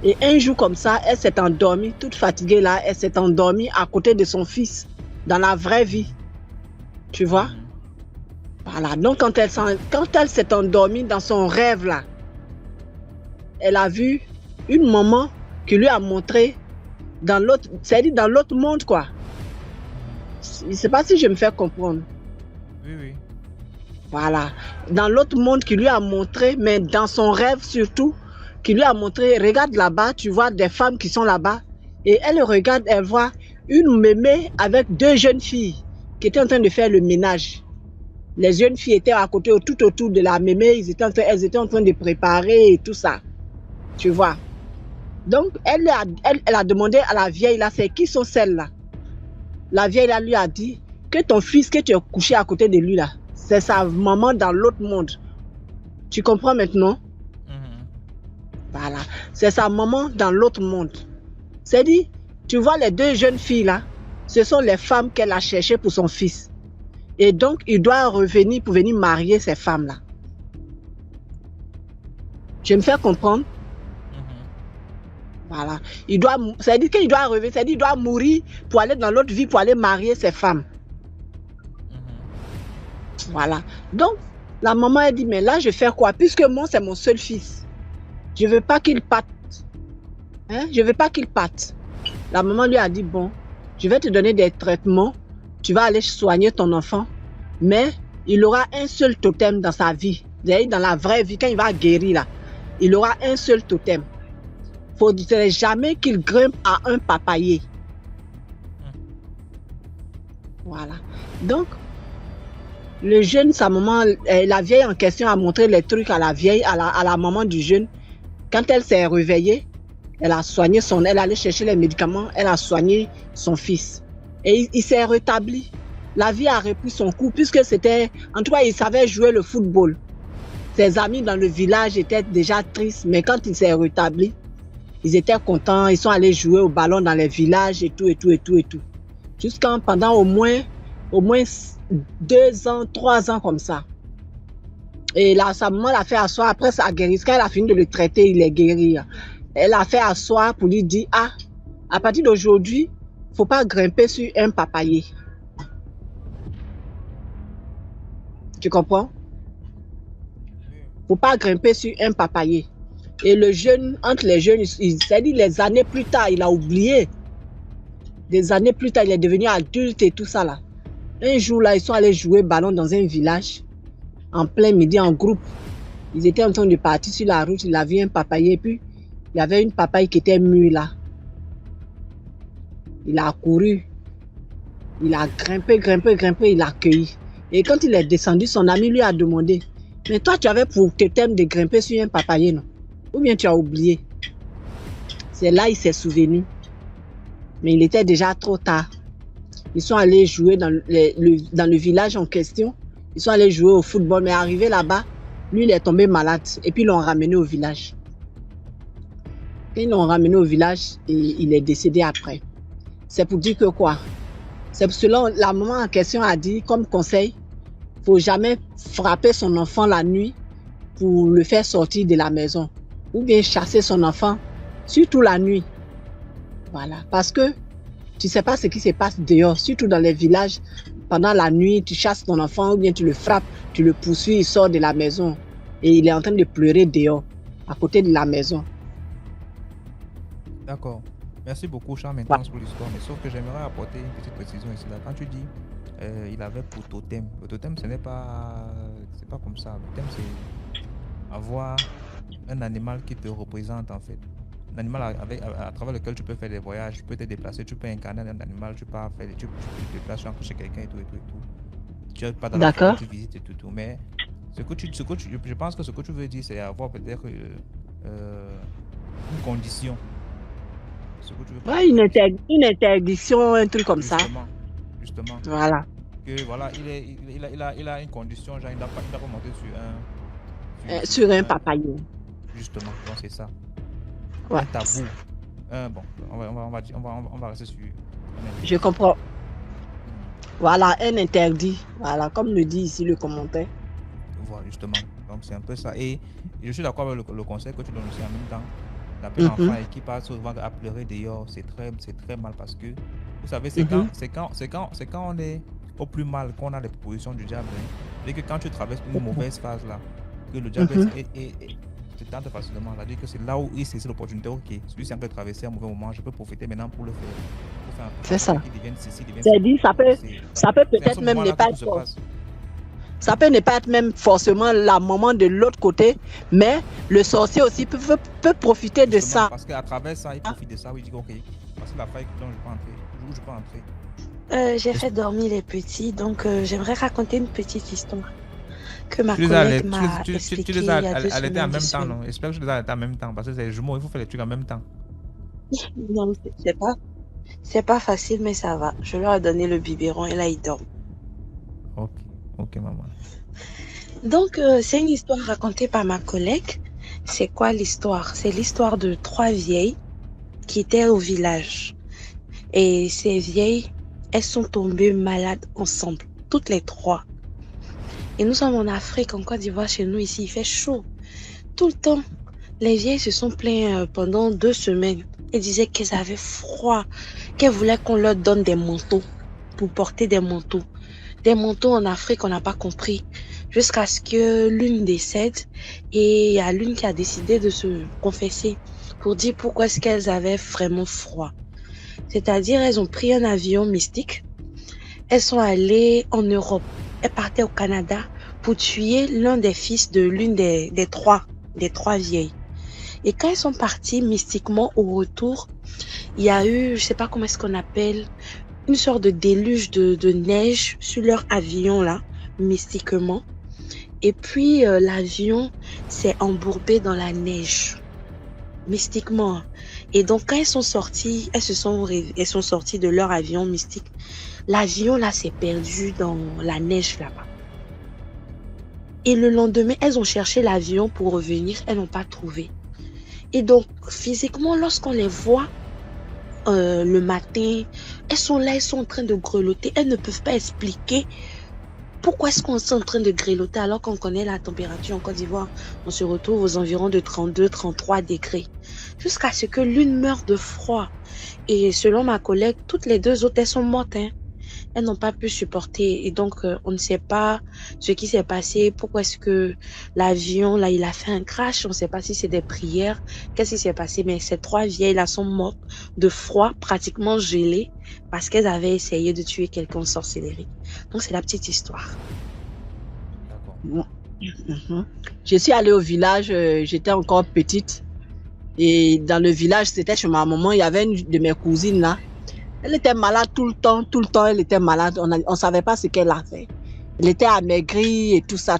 Et un jour comme ça, elle s'est endormie, toute fatiguée là, elle s'est endormie à côté de son fils, dans la vraie vie. Tu vois? Voilà, donc quand elle s'est endormie dans son rêve là, elle a vu une maman qui lui a montré dans l'autre, c'est-à-dire dans l'autre monde, quoi. Je ne sais pas si je me fais comprendre. Oui. Voilà. Dans l'autre monde qui lui a montré, mais dans son rêve surtout, qui lui a montré, regarde là-bas, tu vois des femmes qui sont là-bas. Et elle regarde, elle voit une mémé avec 2 jeunes filles qui étaient en train de faire le ménage. Les jeunes filles étaient à côté, tout autour de la mémé, elles étaient en train de préparer et tout ça. Tu vois. Donc, elle a demandé à la vieille là, c'est qui sont celles-là? La vieille là lui a dit que ton fils que tu as couché à côté de lui là, c'est sa maman dans l'autre monde. Tu comprends maintenant? Voilà. C'est sa maman dans l'autre monde. C'est-à-dire, tu vois les 2 jeunes filles là, ce sont les femmes qu'elle a cherchées pour son fils. Et donc, il doit revenir pour venir marier ces femmes-là. Je me fais comprendre? Voilà. C'est-à-dire qu'il doit revenir, c'est-à-dire qu'il doit mourir pour aller dans l'autre vie, pour aller marier ses femmes. Voilà. Donc, la maman a dit, mais là, je vais faire quoi? Puisque moi, c'est mon seul fils. Je ne veux pas qu'il parte. Hein? Je ne veux pas qu'il parte. La maman lui a dit, bon, je vais te donner des traitements. Tu vas aller soigner ton enfant. Mais il aura un seul totem dans sa vie. Dans la vraie vie, quand il va guérir, là, il aura un seul totem. Il ne faudrait jamais qu'il grimpe à un papayer. Voilà. Donc, le jeune, sa maman, la vieille en question a montré les trucs à la vieille, à la maman du jeune. Quand elle s'est réveillée, elle a soigné elle allait chercher les médicaments, elle a soigné son fils. Et il s'est rétabli. La vie a repris son cours puisque c'était, en tout cas, il savait jouer le football. Ses amis dans le village étaient déjà tristes, mais quand il s'est rétabli, ils étaient contents, ils sont allés jouer au ballon dans les villages et tout. Jusqu'à pendant au moins 2 ans, 3 ans comme ça. Et là, sa maman l'a fait asseoir. Après sa guérison, quand elle a fini de le traiter, il est guéri. Elle l'a fait asseoir pour lui dire, à partir d'aujourd'hui, il ne faut pas grimper sur un papayer. Tu comprends? Il ne faut pas grimper sur un papayer. Et le jeune, entre les jeunes, c'est-à-dire les années plus tard, il a oublié. Des années plus tard, il est devenu adulte et tout ça là. Un jour là, ils sont allés jouer ballon dans un village, en plein midi, en groupe. Ils étaient en train de partir sur la route, il a vu un papayer, puis il y avait une papaye qui était mûre là. Il a couru, il a grimpé, il a cueilli. Et quand il est descendu, son ami lui a demandé, mais toi tu avais pour te thème de grimper sur un papayer, non? Ou bien tu as oublié? C'est là il s'est souvenu. Mais il était déjà trop tard. Ils sont allés jouer dans le village en question. Ils sont allés jouer au football, mais arrivé là-bas, lui, il est tombé malade. Et puis, ils l'ont ramené au village. Ils l'ont ramené au village et il est décédé après. C'est pour dire que quoi? C'est pour cela la maman en question a dit, comme conseil, il ne faut jamais frapper son enfant la nuit pour le faire sortir de la maison. Ou bien chasser son enfant, surtout la nuit. Voilà, parce que tu ne sais pas ce qui se passe dehors, surtout dans les villages. Pendant la nuit, tu chasses ton enfant ou bien tu le frappes, tu le poursuis, il sort de la maison et il est en train de pleurer dehors, à côté de la maison. D'accord. Merci beaucoup, Charles, maintenant pour l'histoire. Mais sauf que j'aimerais apporter une petite précision ici. Là. Quand tu dis il avait pour totem, le totem, c'est pas comme ça. Le totem, c'est avoir un animal qui te représente en fait. Un animal à travers lequel tu peux faire des voyages, tu peux te déplacer, tu peux incarner un animal, tu peux faire tu te déplaces chez quelqu'un et tout. Tu n'es pas dans la forêt, tu visites et tout. Mais je pense que ce que tu veux dire, c'est avoir peut-être une condition. Ouais, une interdiction, un truc comme ça. Justement. Voilà. Que voilà, il a une condition, genre il n'a pas monté sur un papayer. Justement, donc c'est ça. Ouais. Un tabou. Bon, on va rester sur. Je comprends. Voilà, un interdit. Voilà, comme le dit ici le commentaire. Voilà, justement. Donc c'est un peu ça. Et je suis d'accord avec le conseil que tu donnes aussi en même temps. L'appeler enfant et qui passe souvent à pleurer dehors, c'est très mal parce que vous savez, c'est quand on est au plus mal qu'on a les propositions du diable. Et que quand tu traverses une mauvaise phase là, que le diable te tente facilement. C'est-à-dire que c'est là où il saisit l'opportunité. Ok, celui-ci peut traverser un mauvais moment, je peux profiter maintenant pour le faire. C'est ça. C'est-à-dire, ça peut peut-être même ne pas être. Ça peut ne pas être même forcément la maman de l'autre côté, mais le sorcier aussi peut profiter de ça. Parce qu'à travers ça, il profite de ça. Oui, il dit ok, parce que la faille dont je peux entrer. J'ai fait dormir les petits, donc j'aimerais raconter une petite histoire que ma collègue m'a expliquée. Tu les as allaités en même temps, non? J'espère que tu les as allaités en même temps, parce que c'est les jumeaux, il faut faire les trucs en même temps. Non, c'est pas facile, mais ça va. Je leur ai donné le biberon et là, ils dorment. Ok, maman. Donc, c'est une histoire racontée par ma collègue. C'est quoi l'histoire? C'est l'histoire de 3 vieilles qui étaient au village. Et ces vieilles, elles sont tombées malades ensemble, toutes les 3. Et nous sommes en Afrique, en Côte d'Ivoire, chez nous ici, il fait chaud. Tout le temps, les vieilles se sont plaintes pendant 2 semaines. Elles disaient qu'elles avaient froid, qu'elles voulaient qu'on leur donne des manteaux pour porter des manteaux. Des manteaux en Afrique, on n'a pas compris. Jusqu'à ce que l'une décède et il y a l'une qui a décidé de se confesser pour dire pourquoi est-ce qu'elles avaient vraiment froid. C'est-à-dire, elles ont pris un avion mystique. Elles sont allées en Europe. Elles partaient au Canada pour tuer l'un des fils de l'une des trois vieilles. Et quand elles sont parties mystiquement au retour, il y a eu, je sais pas comment est-ce qu'on appelle, une sorte de déluge de neige sur leur avion là, mystiquement. Et puis l'avion s'est embourbé dans la neige, mystiquement. Et donc quand elles sont sorties de leur avion mystique, l'avion là s'est perdu dans la neige là-bas. Et le lendemain, elles ont cherché l'avion pour revenir, elles n'ont pas trouvé. Et donc physiquement, lorsqu'on les voit le matin, elles sont là, elles sont en train de grelotter, elles ne peuvent pas expliquer pourquoi est-ce qu'on est en train de grelotter alors qu'on connaît la température en Côte d'Ivoire. On se retrouve aux environs de 32-33 degrés. Jusqu'à ce que l'une meure de froid. Et selon ma collègue, toutes les deux autres, elles sont mortes. Elles n'ont pas pu supporter. Et donc, on ne sait pas ce qui s'est passé. Pourquoi est-ce que l'avion, là, il a fait un crash. On ne sait pas si c'est des prières. Qu'est-ce qui s'est passé? Mais ces trois vieilles, là, sont mortes de froid, pratiquement gelées, parce qu'elles avaient essayé de tuer quelqu'un en sorcellerie. Donc, c'est la petite histoire. D'accord. Je suis allée au village, j'étais encore petite. Et dans le village, c'était chez ma maman, il y avait une de mes cousines là. Elle était malade tout le temps, elle était malade. On savait pas ce qu'elle avait. Elle était amaigrie et tout ça.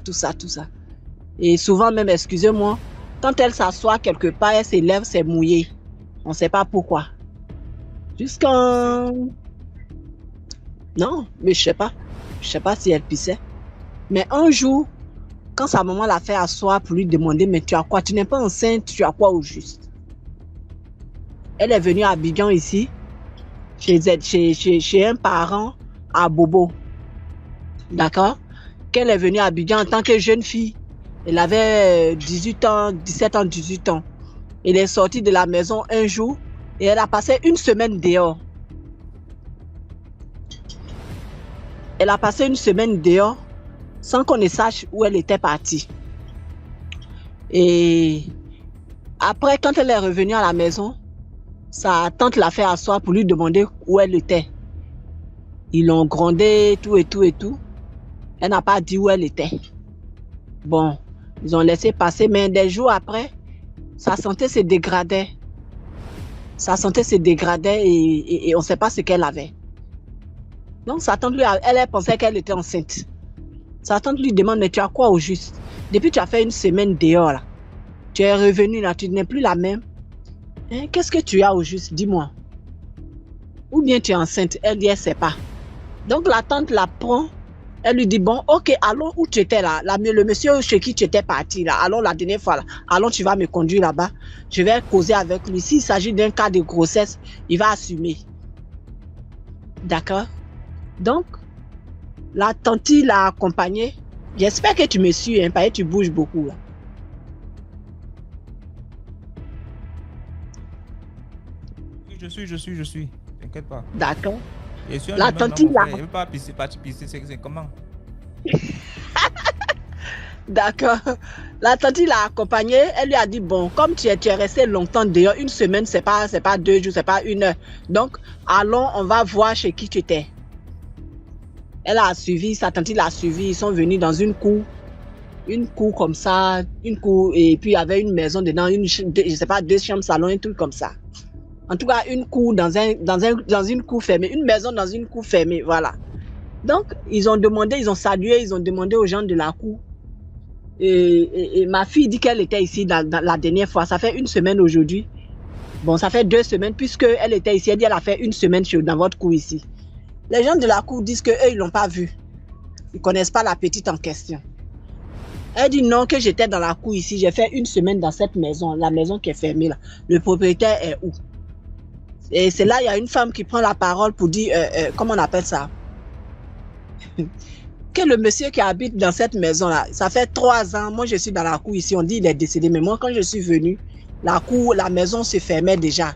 Et souvent même, excusez-moi, quand elle s'assoit quelque part, elle se lève, c'est mouillé. On sait pas pourquoi. Non, mais je sais pas si elle pissait. Mais un jour, quand sa maman l'a fait asseoir pour lui demander, mais tu as quoi? Tu n'es pas enceinte, tu as quoi au juste? Elle est venue à Abidjan ici, chez un parent à Bobo. D'accord? Qu'elle est venue à Abidjan en tant que jeune fille. Elle avait 17 ans. Elle est sortie de la maison un jour et elle a passé une semaine dehors. Sans qu'on ne sache où elle était partie. Et après, quand elle est revenue à la maison, sa tante l'a fait asseoir pour lui demander où elle était. Ils l'ont grondé, tout. Elle n'a pas dit où elle était. Bon, ils ont laissé passer, mais des jours après, sa santé se dégradait. Et on ne sait pas ce qu'elle avait. Donc sa tante elle pensait qu'elle était enceinte. Sa tante lui demande, mais tu as quoi au juste? Depuis tu as fait une semaine dehors là. Tu es revenue là, tu n'es plus la même. Qu'est-ce que tu as au juste? Dis-moi. Ou bien tu es enceinte? Elle dit, elle ne sait pas. Donc la tante la prend. Elle lui dit, bon, ok, allons où tu étais là. Le monsieur chez qui tu étais parti là. Allons la dernière fois là. Allons, tu vas me conduire là-bas. Je vais causer avec lui. S'il s'agit d'un cas de grossesse, il va assumer. D'accord? Donc, la tante l'a accompagnée. J'espère que tu me suis, parce que tu bouges beaucoup là. Je suis. T'inquiète pas. D'accord. La tante là. Elle veut pas pisser, c'est comment? D'accord. La tante l'a accompagnée. Elle lui a dit, bon, comme tu es resté longtemps dehors, une semaine, c'est pas 2 jours, c'est pas 1 heure. Donc, allons, on va voir chez qui tu étais. Elle a suivi, sa tante l'a suivi. Ils sont venus dans une cour comme ça, et puis il y avait une maison dedans, je sais pas, 2 chambres, salon, un truc comme ça. En tout cas, une cour dans une cour fermée, une maison dans une cour fermée, voilà. Donc, ils ont salué, ils ont demandé aux gens de la cour. Et ma fille dit qu'elle était ici la dernière fois. Ça fait 1 semaine aujourd'hui. Bon, ça fait 2 semaines puisque elle était ici. Elle dit qu'elle a fait 1 semaine dans votre cour ici. Les gens de la cour disent qu'eux, ils l'ont pas vue. Ils connaissent pas la petite en question. Elle dit non, que j'étais dans la cour ici. J'ai fait 1 semaine dans cette maison, la maison qui est fermée là. Le propriétaire est où? Et c'est là, il y a une femme qui prend la parole pour dire, comment on appelle ça? Que le monsieur qui habite dans cette maison-là, ça fait 3 ans, moi je suis dans la cour ici, on dit il est décédé, mais moi quand je suis venue, la maison se fermait déjà.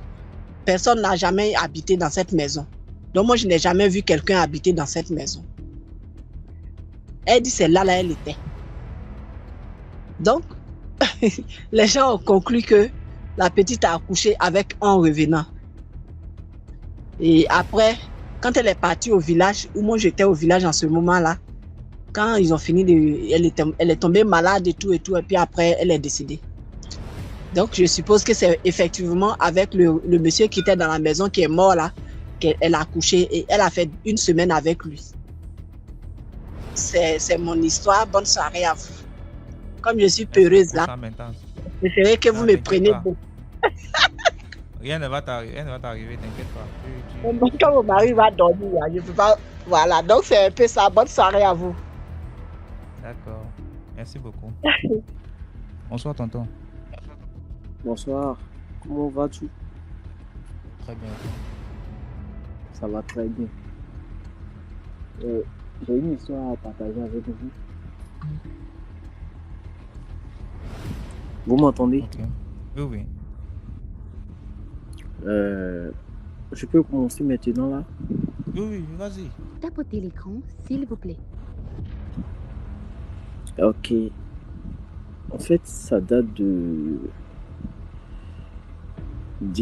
Personne n'a jamais habité dans cette maison. Donc moi je n'ai jamais vu quelqu'un habiter dans cette maison. Elle dit c'est là elle était. Donc, les gens ont conclu que la petite a accouché avec un revenant. Et après, quand elle est partie au village, où moi j'étais au village en ce moment-là, quand ils ont fini, elle est tombée malade et tout, et puis après, elle est décédée. Donc, je suppose que c'est effectivement avec le monsieur qui était dans la maison, qui est mort là, qu'elle a accouché et elle a fait 1 semaine avec lui. C'est mon histoire. Bonne soirée à vous. Comme je suis peureuse là, je préfère que vous me preniez beaucoup. Rien ne va t'arriver, t'inquiète pas. Quand mon mari va dormir, là, je peux pas. Voilà, donc c'est un peu ça. Bonne soirée à vous. D'accord. Merci beaucoup. Bonsoir, tonton. Bonsoir. Comment vas-tu? Très bien. Ça va très bien. J'ai une histoire à partager avec vous. Vous m'entendez? Ok. Oui. Je peux commencer maintenant là? Oui, vas-y. Tapotez l'écran, s'il vous plaît. Ok. En fait, ça date d'il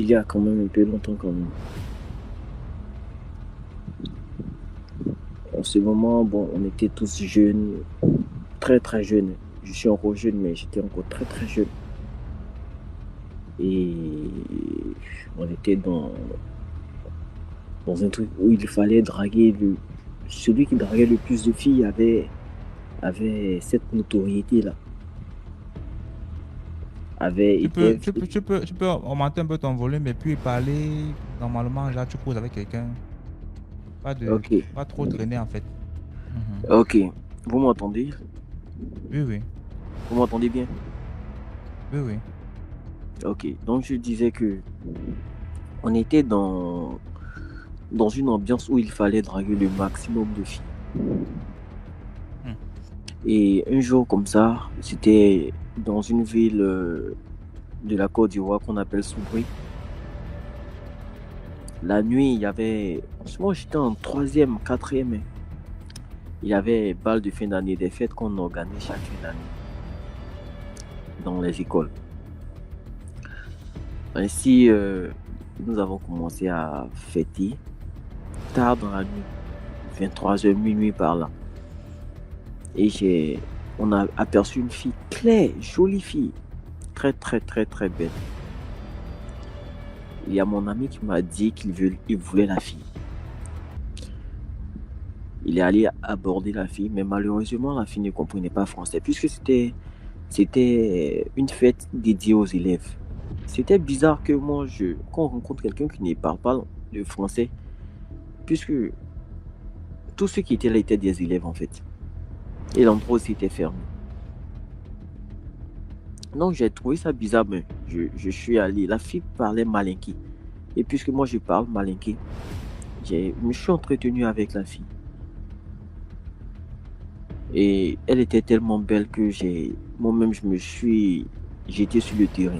y a quand même un peu longtemps quand même. En ce moment, bon, on était tous jeunes, très très jeunes. Je suis encore jeune, mais j'étais encore très très jeune. Et on était dans un truc où il fallait draguer celui qui draguait le plus de filles avait cette notoriété là. Tu peux augmenter un peu ton volume et puis parler normalement, là tu causes avec quelqu'un. Pas trop traîner en fait. Ok, vous m'entendez? Oui. Vous m'entendez bien? Oui. Ok, donc je disais que on était dans une ambiance où il fallait draguer le maximum de filles. Et un jour comme ça, c'était dans une ville de la Côte d'Ivoire qu'on appelle Soubri. La nuit, il y avait... Moi, j'étais en 3e, 4e. Il y avait bal de fin d'année, des fêtes qu'on organise chaque fin d'année dans les écoles. Ainsi, nous avons commencé à fêter tard dans la nuit, 23h, minuit par là. Et on a aperçu une fille claire, jolie fille, très très très très belle. Il y a mon ami qui m'a dit qu'il voulait la fille. Il est allé aborder la fille, mais malheureusement la fille ne comprenait pas français, puisque c'était une fête dédiée aux élèves. C'était bizarre que moi, quand on rencontre quelqu'un qui ne parle pas le français, puisque tous ceux qui étaient là étaient des élèves en fait. Et l'endroit aussi était fermé. Donc j'ai trouvé ça bizarre, mais je suis allé. La fille parlait malinké. Et puisque moi je parle malinké, je me suis entretenu avec la fille. Et elle était tellement belle que moi-même je me suis jeté sur le terrain.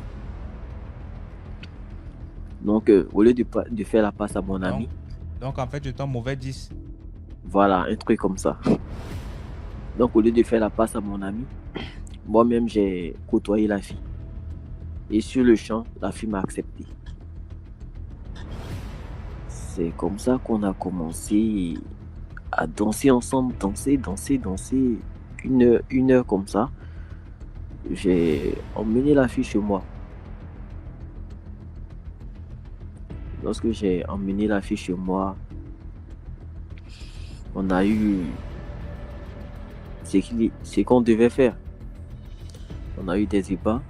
Donc au lieu de faire la passe à mon ami. Donc en fait tu es un mauvais 10. Voilà, un truc comme ça. Donc au lieu de faire la passe à mon ami, moi-même j'ai côtoyé la fille. Et sur le champ, la fille m'a accepté. C'est comme ça qu'on a commencé à danser ensemble, danser. Une heure comme ça. J'ai emmené la fille chez moi. Lorsque j'ai emmené la fille chez moi, on a eu ce qu'on devait faire. On a eu des débats.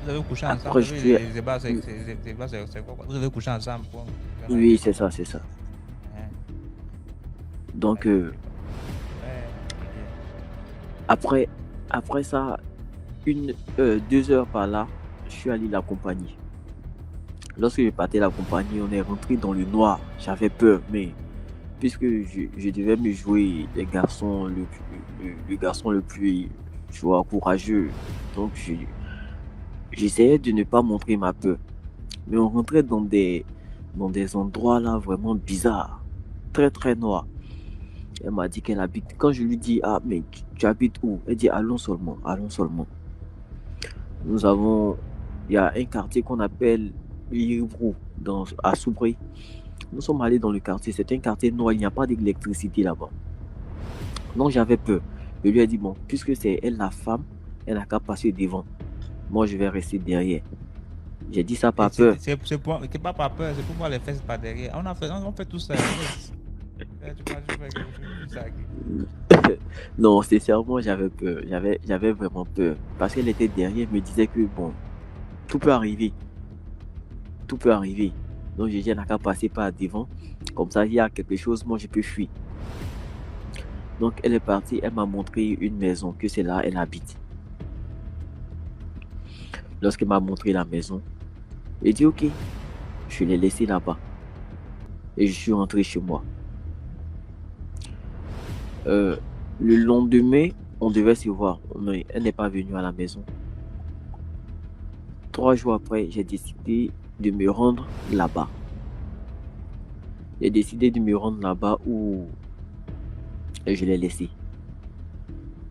Vous avez couché ensemble. Après, c'est quoi? Vous avez couché ensemble. Oui, c'est ça. Donc, après ça, 2 heures par là, je suis allé l'accompagner. Lorsque je partais l'accompagner, on est rentré dans le noir. J'avais peur, mais puisque je devais me jouer le garçon le plus courageux, donc j'essayais de ne pas montrer ma peur. Mais on rentrait dans des endroits là vraiment bizarres, très très noirs. Elle m'a dit qu'elle habite. Quand je lui dis ah mais tu habites où? Elle dit allons seulement. Il y a un quartier qu'on appelle Liribrou à Soubri. Nous sommes allés dans le quartier, c'est un quartier noir, il n'y a pas d'électricité là-bas. Donc j'avais peur. Je lui ai dit bon, puisque c'est elle la femme, elle n'a qu'à passer devant. Moi je vais rester derrière. J'ai dit ça Et par peur. c'est pas par peur, c'est pour voir les fesses par derrière. On fait tout ça. Tu penses que je fais quelque chose de ça qui- Non, sincèrement, j'avais peur. J'avais vraiment peur. Parce qu'elle était derrière, elle me disait que bon, tout peut arriver. Tout peut arriver. Donc j'ai dit, elle n'a qu'à passer par devant. Comme ça, il y a quelque chose, moi je peux fuir. Donc elle est partie, elle m'a montré une maison, que c'est là elle habite. Lorsqu'elle m'a montré la maison, j'ai dit ok, je l'ai laissée là-bas. Et je suis rentré chez moi. Le lendemain, on devait se voir, mais elle n'est pas venue à la maison. 3 jours après, j'ai décidé de me rendre là-bas. J'ai décidé de me rendre là-bas où je l'ai laissée.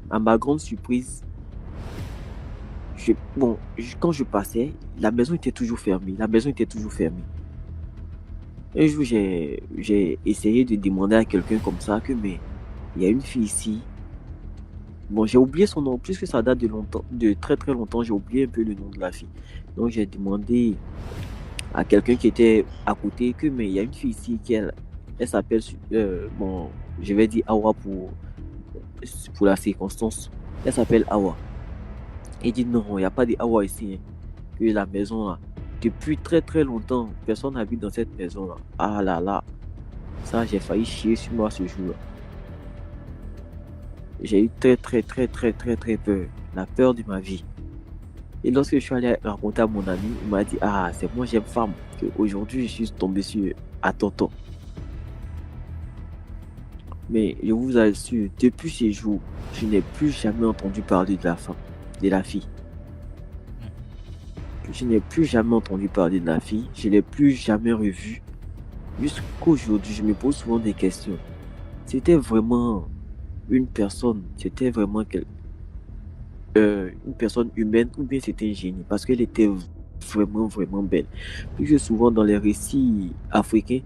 À ma grande surprise, quand je passais, la maison était toujours fermée. La maison était toujours fermée. Un jour, j'ai essayé de demander à quelqu'un comme ça que, mais il y a une fille ici. Bon, j'ai oublié son nom, puisque ça date de longtemps, de très très longtemps, j'ai oublié un peu le nom de la fille. Donc j'ai demandé à quelqu'un qui était à côté que, mais il y a une fille ici elle s'appelle, bon, je vais dire Awa pour la circonstance. Elle s'appelle Awa. Il dit non, il n'y a pas d'Awa ici. Que la maison là, depuis très très longtemps, personne n'habite dans cette maison là. Ah là là, ça j'ai failli chier sur moi ce jour-là. J'ai eu très très très très très très peur, la peur de ma vie. Et lorsque je suis allé raconter à mon ami, il m'a dit ah c'est moi j'aime femme. Aujourd'hui je suis tombé sur à tonton. Mais je vous assure, depuis ces jours, je n'ai plus jamais entendu parler de la femme, de la fille. Je n'ai plus jamais entendu parler de la fille, je ne l'ai plus jamais revue. Jusqu'aujourd'hui, je me pose souvent des questions. C'était vraiment une personne, c'était vraiment une personne humaine ou bien c'était un génie parce qu'elle était vraiment vraiment belle. Puisque souvent dans les récits africains,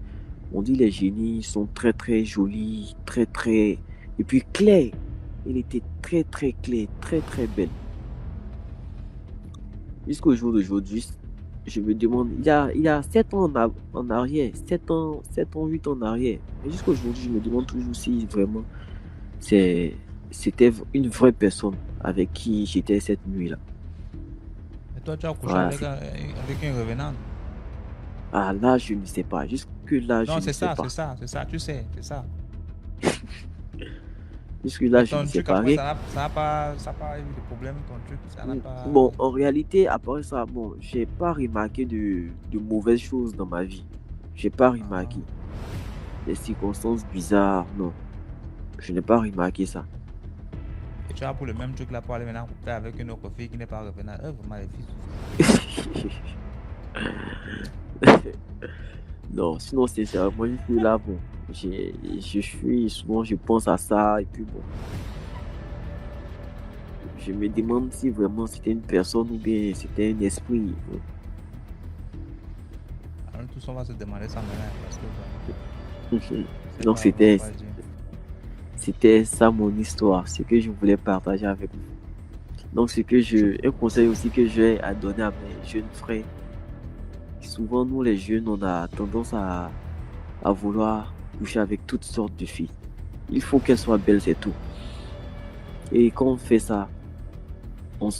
on dit les génies sont très très jolis, très très et puis clairs. Elle était très très claire, très très belle. Jusqu'au jour d'aujourd'hui, je me demande, il y a 7 ans en arrière, 7 ans, 8 ans en arrière. Et jusqu'à aujourd'hui, je me demande toujours si vraiment c'était une vraie personne avec qui j'étais cette nuit-là. Et toi, tu as couché Voilà, avec un revenant. Ah là, je ne sais pas. Jusque-là, je Non, ne c'est sais ça, pas. c'est ça, tu sais, c'est ça. Jusque-là, Et je ne ton sais truc, pas. après, ça n'a pas eu de problème, ton truc, ça n'a pas... Bon, en réalité, après ça, bon, j'ai pas remarqué de mauvaises choses dans ma vie. J'ai pas remarqué. Des circonstances bizarres, non. Je n'ai pas remarqué ça. Et tu as pour le même truc là pour aller maintenant couper avec une autre fille qui n'est pas revenante. Vraiment, les filles souffrent. Non, sinon, sincèrement, je suis là, bon. Je suis, souvent, je pense à ça, et puis bon. Je me demande si vraiment c'était une personne ou bien c'était un esprit. Alors, tout ça, on va se demander ça maintenant. Parce que, Donc, c'était ça mon histoire, ce que je voulais partager avec vous. Donc, un conseil aussi que j'ai à donner à mes jeunes frères. Souvent, nous les jeunes, on a tendance à vouloir coucher avec toutes sortes de filles. Il faut qu'elles soient belles, c'est tout. Et quand on fait ça, on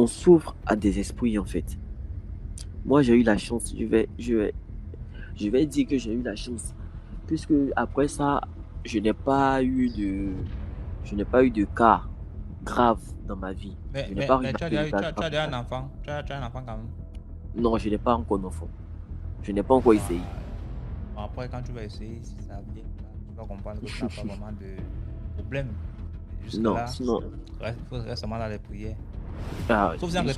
s'ouvre à des esprits en fait. Moi, j'ai eu la chance, je vais dire que j'ai eu la chance. Puisque après ça, je n'ai pas eu de cas grave dans ma vie. Mais tu as déjà un enfant. Tu as un enfant quand même. Non, je n'ai pas encore d'enfant. Je n'ai pas encore essayé. Après, quand tu vas essayer, si ça vient, tu vas comprendre que tu n'as pas vraiment de problème. Non, là, sinon... il faut rester seulement dans les prières. Ah, sauf si en temps,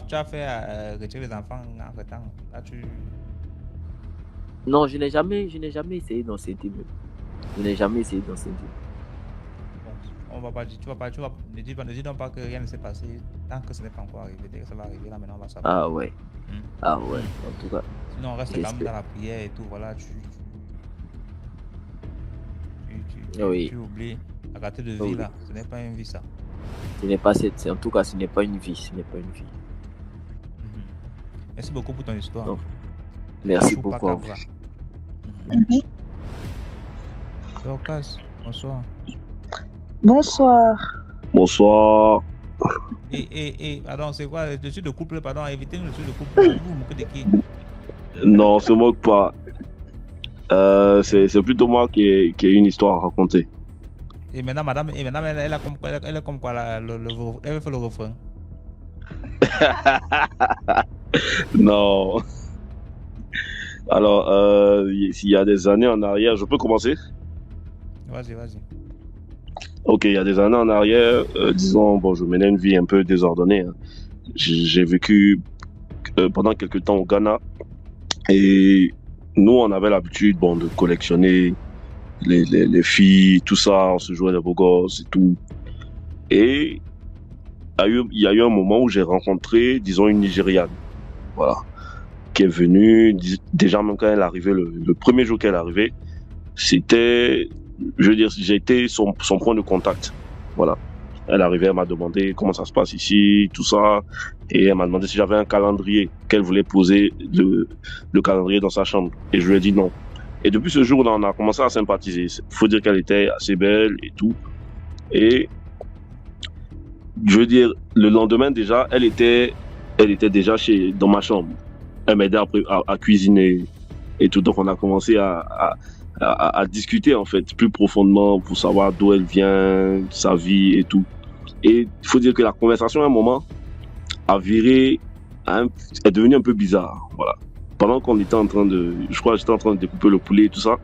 tu as fait retirer les enfants en temps. Là, Non, je n'ai jamais essayé d'enceinte. Je n'ai jamais essayé d'enceinte. On va pas dire, ne dis donc pas que rien ne s'est passé tant que ce n'est pas encore arrivé. Dès que ça va arriver, là maintenant on va savoir. Ah ouais. Ah ouais, en tout cas. Sinon on reste quand même dans la prière et tout, voilà, tu oublies. La qualité de vie là, ce n'est pas une vie ça. Ce n'est pas en tout cas, ce n'est pas une vie. Ce n'est pas une vie. Merci beaucoup pour ton histoire. Non. Merci Choupa beaucoup à vous. Cabra. Dorcas, bonsoir. Bonsoir. Bonsoir. Pardon, c'est quoi le suite de couple? Pardon, évitez-nous le suite de couple. Vous vous moquez de qui? Non, on se moque pas. C'est plutôt moi qui ai une histoire à raconter. Et maintenant, madame, elle a comme quoi elle fait le refrain. Non. Alors, il y a des années en arrière, je peux commencer? Vas-y. Ok, il y a des années en arrière, disons, bon, je menais une vie un peu désordonnée. Hein. J'ai vécu pendant quelques temps au Ghana et nous, on avait l'habitude, bon, de collectionner les filles, tout ça, on se jouait des beaux gosses et tout. Et il y a eu un moment où j'ai rencontré, disons, une Nigériane, voilà, qui est venue, déjà même quand elle est arrivée, le premier jour qu'elle est arrivée, c'était, je veux dire, j'ai été son point de contact, voilà. Elle arrivait, elle m'a demandé comment ça se passe ici, tout ça, et elle m'a demandé si j'avais un calendrier, qu'elle voulait poser le calendrier dans sa chambre, et je lui ai dit non. Et depuis ce jour-là, on a commencé à sympathiser. Faut dire qu'elle était assez belle et tout, et je veux dire, le lendemain déjà, elle était déjà dans ma chambre. Elle m'aidait à cuisiner et tout. Donc on a commencé à discuter en fait plus profondément pour savoir d'où elle vient, sa vie et tout. Et il faut dire que la conversation à un moment a viré, est devenue un peu bizarre. Voilà. Pendant qu'on était en train de, je crois que j'étais en train de découper le poulet et tout ça,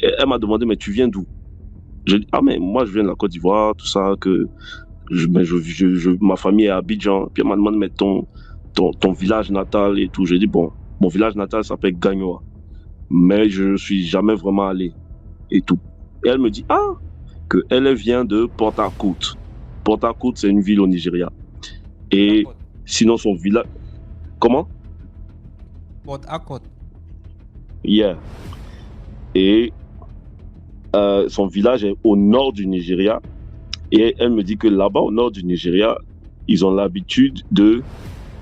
elle m'a demandé mais tu viens d'où? J'ai dit mais moi je viens de la Côte d'Ivoire, tout ça que ma famille est à Abidjan. Puis elle m'a demandé mais ton village natal et tout. J'ai dit bon, mon village natal s'appelle Gagnoa, mais je suis jamais vraiment allé et tout. Et elle me dit que elle vient de Port Harcourt. Port Harcourt, c'est une ville au Nigeria. Et sinon son village, comment? Port Harcourt. Yeah. Et son village est au nord du Nigeria. Et elle me dit que là-bas, au nord du Nigeria, ils ont l'habitude de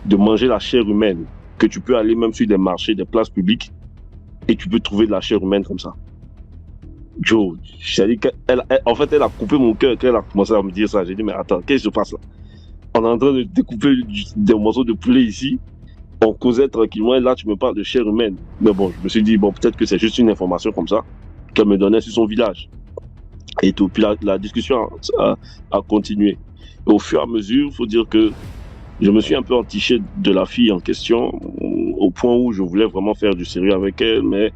manger la chair humaine. Que tu peux aller même sur des marchés, des places publiques, et tu peux trouver de la chair humaine comme ça. Joe, j'ai dit en fait, elle a coupé mon cœur quand elle a commencé à me dire ça. J'ai dit, mais attends, qu'est-ce qui se passe là? On est en train de découper des morceaux de poulet ici. On causait tranquillement, et là, tu me parles de chair humaine. Mais bon, je me suis dit, bon, peut-être que c'est juste une information comme ça qu'elle me donnait sur son village. Et tout. Puis la discussion a continué. Et au fur et à mesure, il faut dire que je me suis un peu entiché de la fille en question, au point où je voulais vraiment faire du sérieux avec elle, mais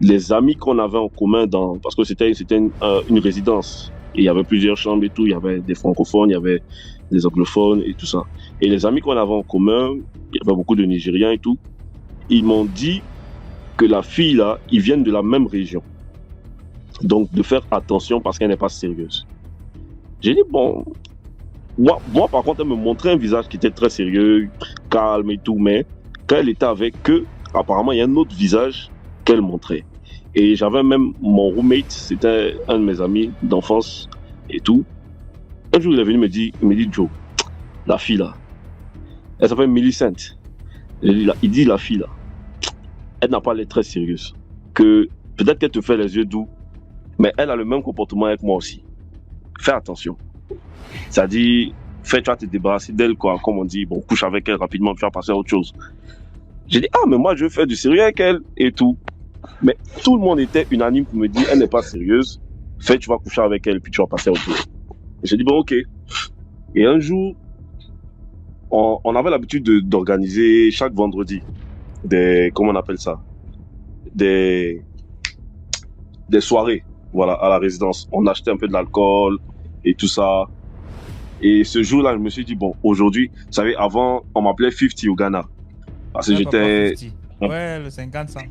les amis qu'on avait en commun, parce que c'était une résidence, et il y avait plusieurs chambres et tout, il y avait des francophones, il y avait des anglophones et tout ça. Et les amis qu'on avait en commun, il y avait beaucoup de Nigériens et tout, ils m'ont dit que la fille là, ils viennent de la même région. Donc, de faire attention parce qu'elle n'est pas sérieuse. J'ai dit, bon, moi, par contre, elle me montrait un visage qui était très sérieux, calme et tout, mais quand elle était avec eux, apparemment, il y a un autre visage qu'elle montrait. Et j'avais même mon roommate, c'était un de mes amis d'enfance et tout. Un jour, il est venu me dire, Joe, la fille là, elle s'appelle Millicent. Il dit, la fille là, elle n'a pas l'air très sérieuse. Que peut-être qu'elle te fait les yeux doux, mais elle a le même comportement avec moi aussi. Fais attention. C'est-à-dire, tu vas te débarrasser d'elle, quoi. Comme on dit, bon, couche avec elle rapidement, puis tu vas passer à autre chose. J'ai dit, mais moi, je veux faire du sérieux avec elle et tout. Mais tout le monde était unanime pour me dire, elle n'est pas sérieuse. Tu vas coucher avec elle, puis tu vas passer à autre chose. J'ai dit, bon, ok. Et un jour, on avait l'habitude d'organiser chaque vendredi comment on appelle ça? Des soirées. Voilà, à la résidence. On achetait un peu de l'alcool et tout ça. Et ce jour-là, je me suis dit, bon, aujourd'hui, vous savez, avant, on m'appelait 50 au Ghana. Parce que j'étais... Ouais, le 50-100.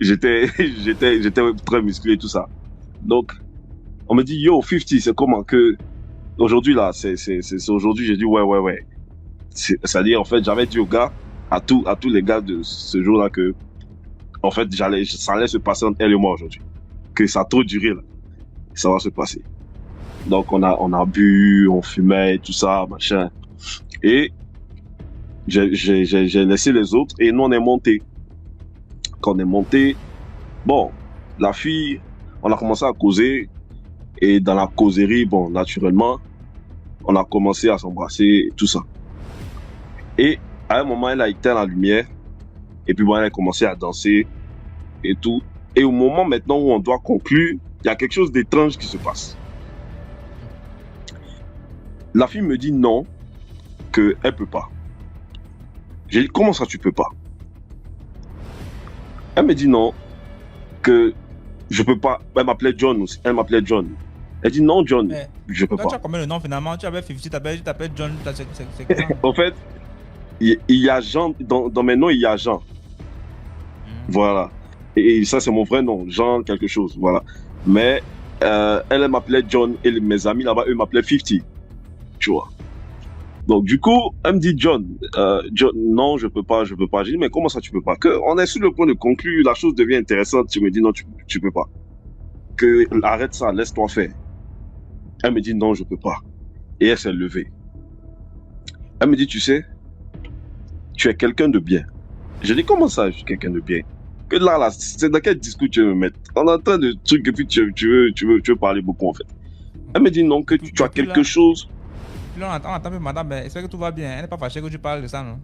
j'étais très musclé et tout ça. Donc, on me dit, yo, 50, c'est comment que... Aujourd'hui, là, c'est aujourd'hui, j'ai dit, ouais. C'est-à-dire, en fait, j'avais dit aux gars, à tous les gars de ce jour-là que, en fait, ça allait se passer entre elle et moi aujourd'hui. Que ça a trop duré, là. Ça va se passer. Donc on a bu, on fumait, tout ça, machin. Et j'ai laissé les autres et nous on est monté. Quand on est monté, bon, la fille, on a commencé à causer et dans la causerie, bon, naturellement, on a commencé à s'embrasser et tout ça. Et à un moment, elle a éteint la lumière et puis bon, elle a commencé à danser et tout. Et au moment maintenant où on doit conclure, il y a quelque chose d'étrange qui se passe. La fille me dit non, qu'elle peut pas. J'ai dit, comment ça tu peux pas? Elle me dit non, que je peux pas. Elle m'appelait John aussi. Elle m'appelait John. Elle dit non, John, Mais je peux toi, tu pas. as combien de noms finalement? Tu avais 50, tu t'appelles John, c'est quoi? En fait, il y a Jean, dans mes noms, il y a Jean. Voilà. Et ça, c'est mon vrai nom, Jean quelque chose. Voilà. Mais elle m'appelait John et mes amis là-bas, eux m'appelaient 50. Tu vois. Donc, du coup, elle me dit, John, non, je peux pas. J'ai dit, mais comment ça, tu peux pas? On est sur le point de conclure, la chose devient intéressante. Tu me dis, non, tu peux pas. Arrête ça, laisse-toi faire. Elle me dit, non, je peux pas. Et elle s'est levée. Elle me dit, tu sais, tu es quelqu'un de bien. J'ai dit, comment ça, je suis quelqu'un de bien? Que là, c'est dans quel discours tu veux me mettre? On est en train de trucs et puis tu veux parler beaucoup, en fait. Elle me dit, non, que tu as quelque chose. Là, on attend, madame, mais est-ce que tout va bien? Elle n'est pas fâchée que tu parles de ça, non?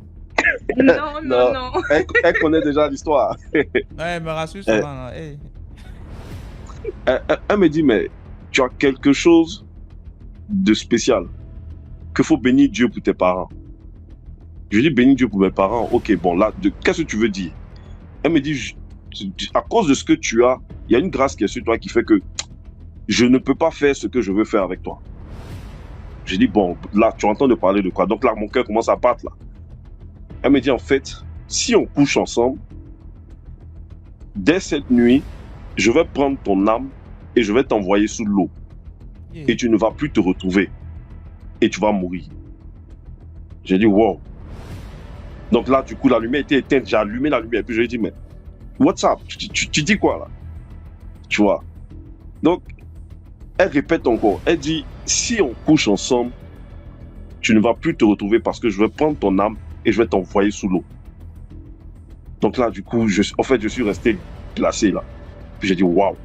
Non. Elle connaît déjà l'histoire. Ouais, elle me rassure souvent. Hey. Elle me dit, mais tu as quelque chose de spécial. Qu'il faut bénir Dieu pour tes parents. Je dis, bénir Dieu pour mes parents. Ok, bon, là, qu'est-ce que tu veux dire? Elle me dit, à cause de ce que tu as, il y a une grâce qui est sur toi qui fait que je ne peux pas faire ce que je veux faire avec toi. J'ai dit, bon, là, tu entends de parler de quoi? Donc là, mon cœur commence à battre, là. Elle me dit, en fait, si on couche ensemble, dès cette nuit, je vais prendre ton âme et je vais t'envoyer sous l'eau. Et tu ne vas plus te retrouver. Et tu vas mourir. J'ai dit, wow. Donc là, du coup, la lumière était éteinte. J'ai allumé la lumière. Puis je lui ai dit, mais, what's up? Tu dis quoi, là? Tu vois? Donc, elle répète encore. Elle dit, si on couche ensemble, tu ne vas plus te retrouver parce que je vais prendre ton âme et je vais t'envoyer sous l'eau. Donc là, du coup, je suis resté glacé, là. Puis j'ai dit, waouh.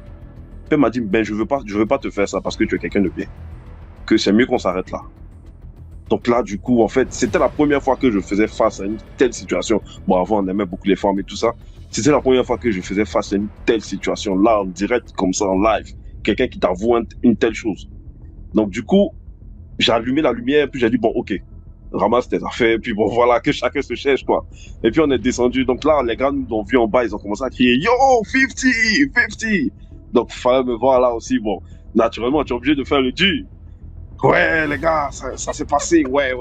Elle m'a dit, ben, je veux pas te faire ça parce que tu es quelqu'un de bien. Que c'est mieux qu'on s'arrête là. Donc là, du coup, en fait, c'était la première fois que je faisais face à une telle situation. Bon, avant, on aimait beaucoup les femmes et tout ça. C'était la première fois que je faisais face à une telle situation. Là, en direct, comme ça, en live. Quelqu'un qui t'avoue une telle chose. Donc, du coup, j'ai allumé la lumière, puis j'ai dit, bon, ok, ramasse tes affaires, puis bon, voilà, que chacun se cherche, quoi. Et puis, on est descendu. Donc là, les gars nous ont vus en bas, ils ont commencé à crier, yo, 50! Donc, il fallait me voir là aussi. Bon, naturellement, tu es obligé de faire le dur. Ouais, les gars, ça s'est passé. Ouais.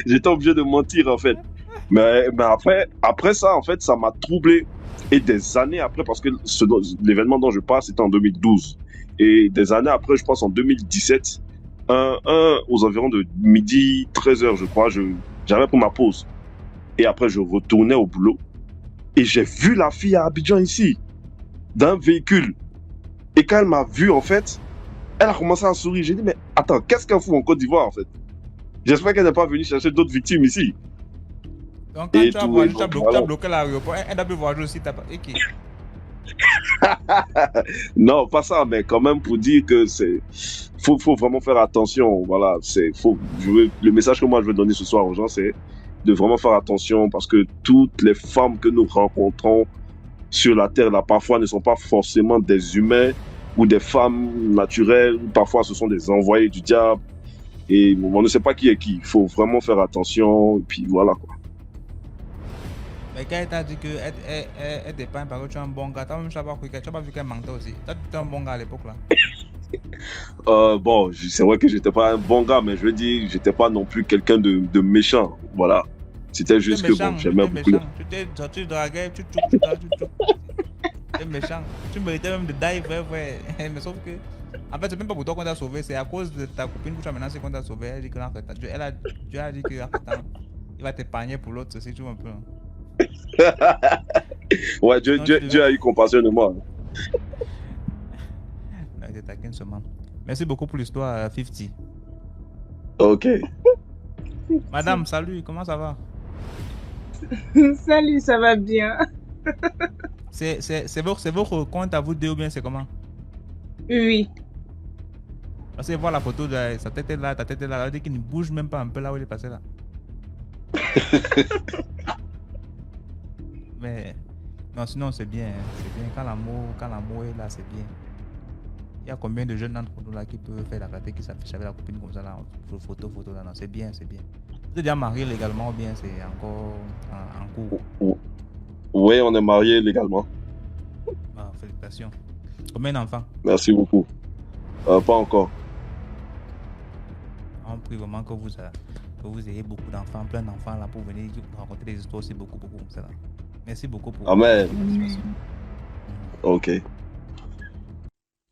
J'étais obligé de mentir, en fait. Mais après ça, en fait, ça m'a troublé. Et des années après, parce que l'événement dont je parle, c'était en 2012. Et des années après, je pense en 2017, aux environs de midi, 13h, je crois, j'avais pris ma pause. Et après, je retournais au boulot. Et j'ai vu la fille à Abidjan ici, d'un véhicule. Et quand elle m'a vu, en fait, elle a commencé à sourire. J'ai dit, mais attends, qu'est-ce qu'elle fout en Côte d'Ivoire, en fait? J'espère qu'elle n'est pas venue chercher d'autres victimes ici. Donc, quand tu as bloqué l'aéroport, elle a pu voir aussi. Okay. Non, pas ça, mais quand même pour dire que faut vraiment faire attention. Voilà, le message que moi je veux donner ce soir aux gens, c'est de vraiment faire attention parce que toutes les femmes que nous rencontrons sur la terre là, parfois ne sont pas forcément des humains ou des femmes naturelles. Parfois, ce sont des envoyés du diable. Et on ne sait pas qui est qui. Il faut vraiment faire attention. Et puis voilà quoi. Mais quand elle t'a dit qu'elle dépend parce que tu es un bon gars, tu n'as pas vu qu'elle mentait aussi. Tu étais un bon gars à l'époque là. Bon, c'est vrai que j'étais pas un bon gars, mais je veux dire, j'étais pas non plus quelqu'un de méchant. Voilà. C'était juste que bon, j'aimais beaucoup. Tu draguais, tu es méchant. Tu méritais même de die, vrai. Mais sauf que, en fait, c'est même pas pour toi qu'on t'a sauvé, c'est à cause de ta copine que tu as menacé qu'on t'a sauvé. Elle dit que Dieu a dit que il va t'épargner pour l'autre, c'est tout un peu. Ouais, Dieu a eu compassion de moi. je taquine seulement. Merci beaucoup pour l'histoire, 50. Ok. Madame, salut, comment ça va? Salut, ça va bien. C'est votre compte à vous deux ou bien c'est comment? Oui. Parce que voir la photo de sa tête est là, ta tête est là, elle dit qu'il ne bouge même pas un peu là où il est passé là. Mais non, sinon c'est bien, hein, c'est bien. Quand l'amour est là, c'est bien. Il y a combien de jeunes d'entre nous là qui peuvent faire la raté, qui s'affichent avec la copine comme ça là, photo là, non, c'est bien, c'est bien. Vous êtes déjà marié légalement ou bien c'est encore en cours? Oui, on est mariés légalement. Ah, félicitations. Combien d'enfants? Merci beaucoup. Pas encore. On prie vraiment que vous ayez beaucoup d'enfants, plein d'enfants là pour venir raconter des histoires aussi beaucoup comme ça là. Merci beaucoup pour Amen. votre participation. Ok.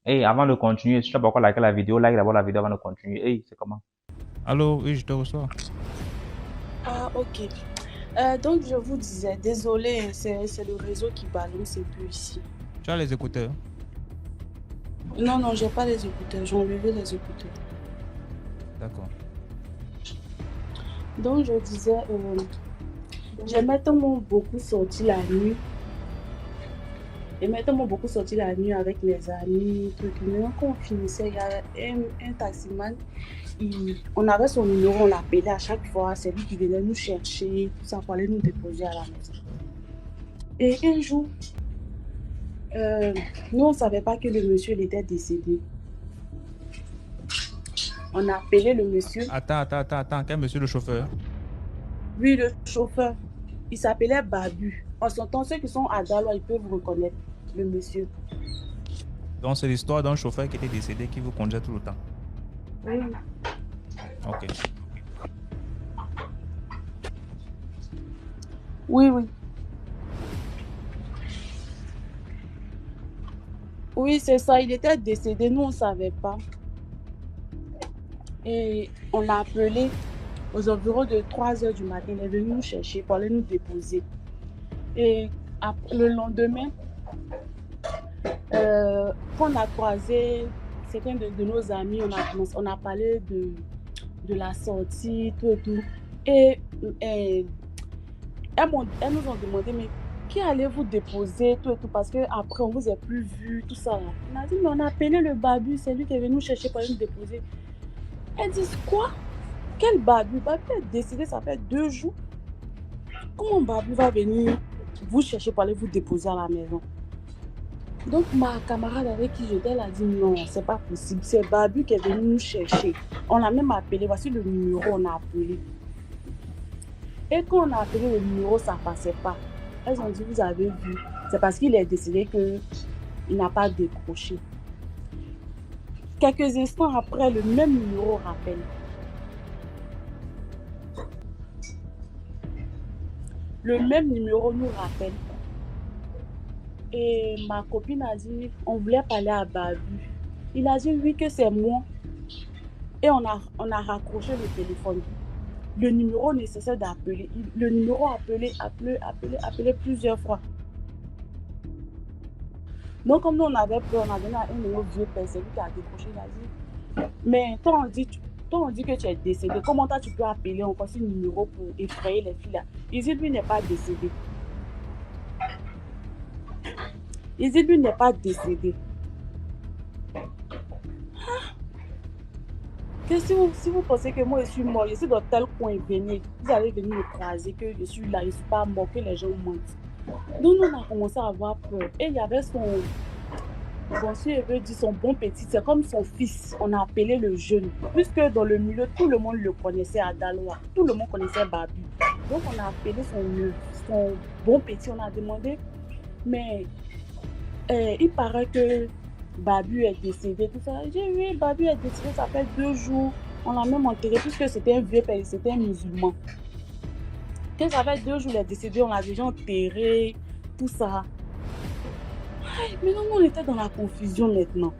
Hey, avant de continuer, si tu n'as pas encore liké la vidéo, like d'abord la vidéo avant de continuer. Hey, c'est comment? Allô, oui, je te reçois. Ah, ok. Donc, je vous disais, désolé, c'est le réseau qui balance un peu ici. Tu as les écouteurs? Non, non, j'ai pas les écouteurs. J'ai enlevé les écouteurs. D'accord. Donc, je disais, j'aimais tellement beaucoup sortir la nuit. J'aimais tellement beaucoup sortir la nuit avec mes amis, trucs. Mais quand on finissait, il y a un taximan. On avait son numéro, on l'appelait à chaque fois. C'est lui qui venait nous chercher, tout ça, pour aller nous déposer à la maison. Et un jour, nous, on ne savait pas que le monsieur il était décédé. On a appelé le monsieur. Attends. Quel monsieur le chauffeur? Oui, le chauffeur. Il s'appelait Babu. En son temps, ceux qui sont à Daloa, ils peuvent reconnaître le monsieur. Donc, c'est l'histoire d'un chauffeur qui était décédé qui vous conduisait tout le temps. Oui. Ok. Oui. Oui, c'est ça. Il était décédé. Nous, on ne savait pas. Et on l'a appelé aux environs de 3h du matin. Il est venu nous chercher pour aller nous déposer. Et le lendemain, quand on a croisé certains de nos amis, on a parlé de la sortie, tout et tout. Et elles nous ont demandé, mais qui allez vous déposer, tout et tout, parce qu'après on vous a plus vu, tout ça. On a dit, mais on a appelé le Babu, c'est lui qui est venu nous chercher pour aller nous déposer. Elles disent, quoi? Quel Babu? Babu est décédé, ça fait 2 jours. Comment Babu va venir vous chercher pour aller vous déposer à la maison? Donc ma camarade avec qui j'étais, elle a dit non, c'est pas possible. C'est Babu qui est venu nous chercher. On l'a même appelé, voici le numéro, on a appelé. Et quand on a appelé le numéro, ça passait pas. Elles ont dit, vous avez vu, c'est parce qu'il est décédé qu'il n'a pas décroché. Quelques instants après, le même numéro rappelle. Le même numéro nous rappelle. Et ma copine a dit, on voulait parler à Babu. Il a dit oui que c'est moi. Et on a raccroché le téléphone. Le numéro nécessaire d'appeler. Le numéro appelé plusieurs fois. Donc comme nous on avait peur, on a donné à un de nos vieux pères, c'est lui qui a décroché, il a dit, mais toi on dit que tu es décédé, comment toi tu peux appeler encore ce numéro pour effrayer les filles là? Il dit lui n'est pas décédé. Il dit lui n'est pas décédé. Que si vous pensez que moi je suis mort, je suis dans tel coin, vous allez venir me croiser que je suis là, je ne suis pas mort, que les gens mentent. Donc nous on a commencé à avoir peur. Et il y avait son bon petit, c'est comme son fils. On a appelé le jeune. Puisque dans le milieu, tout le monde le connaissait à Daloa. Tout le monde connaissait Babu. Donc on a appelé son bon petit, on a demandé, mais il paraît que Babu est décédé, tout ça. J'ai dit oui, Babu est décédé, ça fait 2 jours. On l'a même enterré puisque c'était un vieux père, c'était un musulman. Quand ça fait 2 jours, il est décédé, on l'a déjà enterré, tout ça. Mais non, on était dans la confusion maintenant.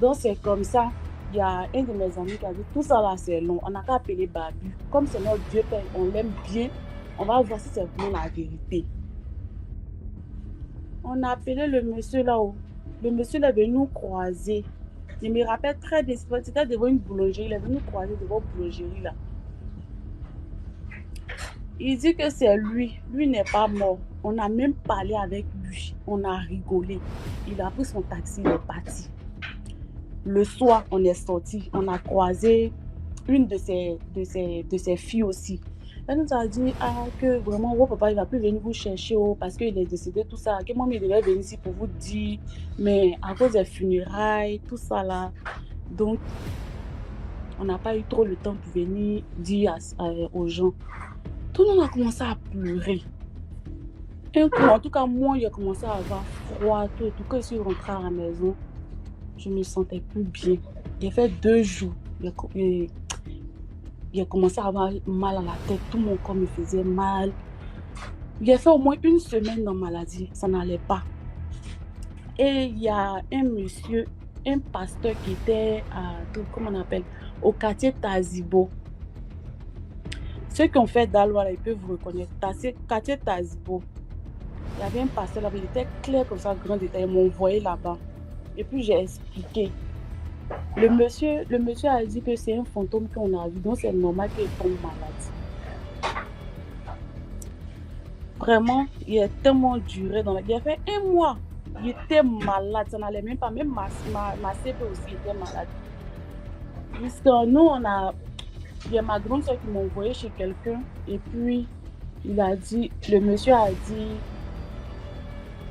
Donc c'est comme ça, il y a un de mes amis qui a dit, tout ça là c'est long, on n'a qu'à appeler Babu. Comme c'est notre vieux père, on l'aime bien, on va voir si c'est vraiment la vérité. On a appelé le monsieur là-haut. Le monsieur est venu nous croiser. Je me rappelle très bien, c'était devant une boulangerie. Il est venu nous croiser devant une boulangerie là. Il dit que c'est lui. Lui n'est pas mort. On a même parlé avec lui. On a rigolé. Il a pris son taxi, il est parti. Le soir, on est sorti. On a croisé une de ses filles aussi. Elle nous a dit que vraiment, votre papa, il ne va plus venir vous chercher parce qu'il est décédé, tout ça. Que moi, il devait venir ici pour vous dire, mais à cause des funérailles, tout ça là. Donc, on n'a pas eu trop le temps pour venir dire aux gens. Tout le monde a commencé à pleurer. Un coup, en tout cas, moi, j'ai commencé à avoir froid, tout. Quand je suis rentrée à la maison, je ne me sentais plus bien. J'ai fait 2 jours. J'ai commencé à avoir mal à la tête. Tout mon corps me faisait mal. J'ai fait au moins 1 semaine dans maladie. Ça n'allait pas. Et il y a un monsieur, un pasteur qui était comment on appelle, au quartier Tazibo. Ceux qui ont fait Daloa, ils peuvent vous reconnaître. Quartier Tazibo. Il y avait un pasteur là-bas, il était clair comme ça, grand détail. Ils m'ont envoyé là-bas. Et puis j'ai expliqué. Le monsieur a dit que c'est un fantôme qu'on a vu, donc c'est normal qu'il tombe malade. Vraiment, il a tellement duré dans la vie. Il a fait 1 mois. Il était malade, ça n'allait même pas. Même ma CP aussi était malade. Jusqu'à nous, il y a ma grande soeur qui m'a envoyé chez quelqu'un. Et puis, le monsieur a dit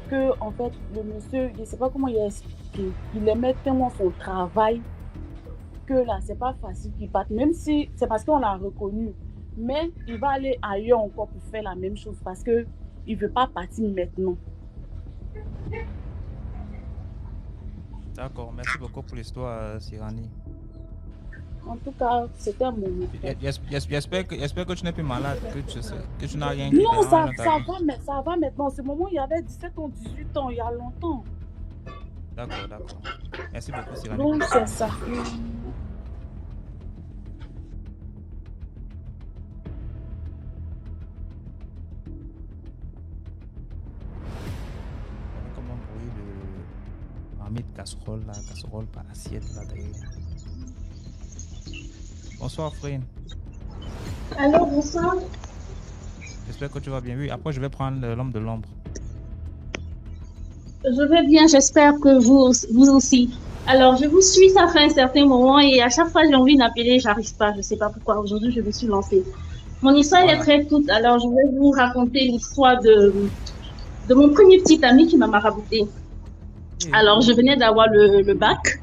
que, en fait, le monsieur, je ne sais pas comment il a expliqué, il aimait tellement son travail que là, c'est pas facile qu'il parte. Même si c'est parce qu'on l'a reconnu. Mais il va aller ailleurs encore pour faire la même chose parce qu'il ne veut pas partir maintenant. D'accord, merci beaucoup pour l'histoire, Sirani. En tout cas, c'était un moment. J'espère que tu n'es plus malade, que tu n'as rien. Non, ça va maintenant. Ce moment, il y avait 17 ans, 18 ans, il y a longtemps. D'accord. Merci beaucoup, Sirani. Donc, c'est ça. Comment bruit de marmite casserole par assiette là derrière. Bonsoir, Frine. Allô, bonsoir. J'espère que tu vas bien. Oui, après je vais prendre l'homme de l'ombre. Je vais bien, j'espère que vous aussi. Alors, je vous suis, ça fait un certain moment et à chaque fois j'ai envie d'appeler, j'arrive pas, je sais pas pourquoi. Aujourd'hui, je me suis lancée. Mon histoire est très courte, alors je vais vous raconter l'histoire de mon premier petit ami qui m'a marabouté. Alors, je venais d'avoir le bac